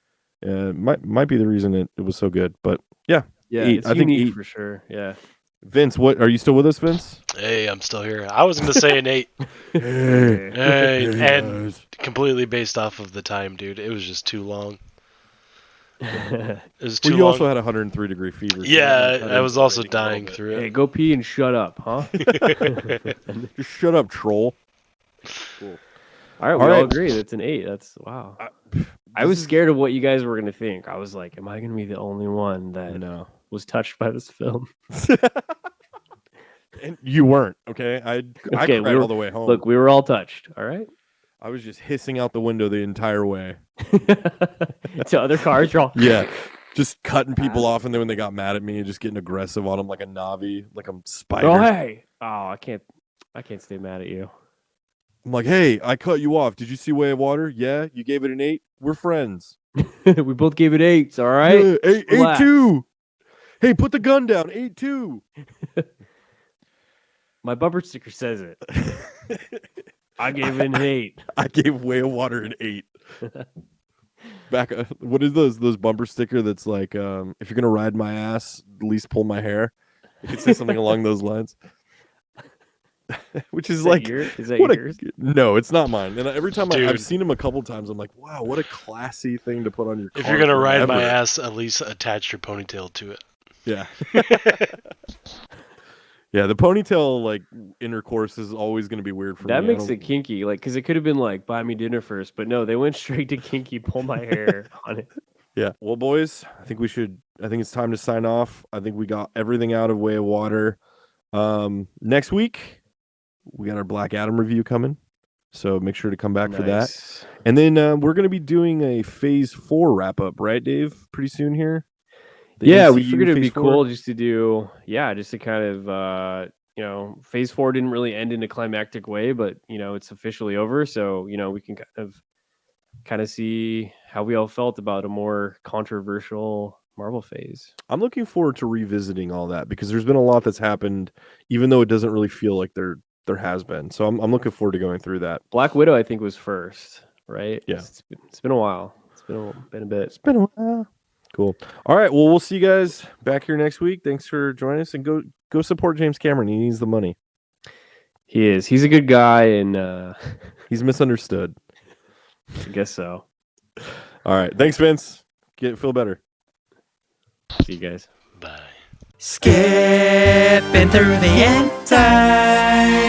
Might be the reason it was so good. But yeah, 8. I think 8 for sure. Yeah. Vince, what are you still with us, Vince? Hey, I'm still here. I was going to say an 8. And completely based off of the time, dude. It was just too long. It was too long. You also had 103 degree fever. Yeah, I was also dying through it. Hey, go pee and shut up, huh? Just shut up, troll. Cool. All right, we all agree. That's an 8. That's wow. I was scared of what you guys were going to think. I was like, am I going to be the only one that was touched by this film? And you weren't, okay? I Okay, cried all the way home. Look, we were all touched. All right. I was just hissing out the window the entire way. To other cars, you're all Yeah. Just cutting people off, and then when they got mad at me, just getting aggressive on them like a Navi, like I'm Spider. Oh hey! Oh, I can't stay mad at you. I'm like, hey, I cut you off. Did you see Way of Water? Yeah, you gave it an 8. We're friends. We both gave it 8s. All right. Yeah, 8 Relax. 2. Hey, put the gun down. 8-2. My bumper sticker says it. I gave it an 8. I gave Way of Water an 8. Back, what is those bumper sticker that's like, if you're gonna ride my ass, at least pull my hair. You could say something along those lines. Which is like, is that what yours? No, it's not mine. And every time Dude. I've seen him a couple times, I'm like, wow, what a classy thing to put on your car. If you're gonna ride my forever. ass, at least attach your ponytail to it. Yeah. Yeah, the ponytail like intercourse is always going to be weird for me. That makes it kinky, like, because it could have been like, buy me dinner first, but no, they went straight to kinky, pull my hair on it. Yeah. Well, boys, I think it's time to sign off. I think we got everything out of Way of Water. Next week, we got our Black Adam review coming. So make sure to come back for that. And then we're going to be doing a Phase 4 wrap-up, right, Dave? Pretty soon here? Yeah, we figured it'd be Phase 4? cool just to do, just to kind of, Phase 4 didn't really end in a climactic way, but, it's officially over. So, we can kind of see how we all felt about a more controversial Marvel phase. I'm looking forward to revisiting all that because there's been a lot that's happened, even though it doesn't really feel like there has been. So I'm looking forward to going through that. Black Widow, I think, was first, right? Yeah. It's been a while. It's been a bit. It's been a while. Cool. All right. Well, we'll see you guys back here next week. Thanks for joining us, and go support James Cameron. He needs the money. He is. He's a good guy, and he's misunderstood. I guess so. All right. Thanks, Vince. Feel better. See you guys. Bye. Skipping through the end times.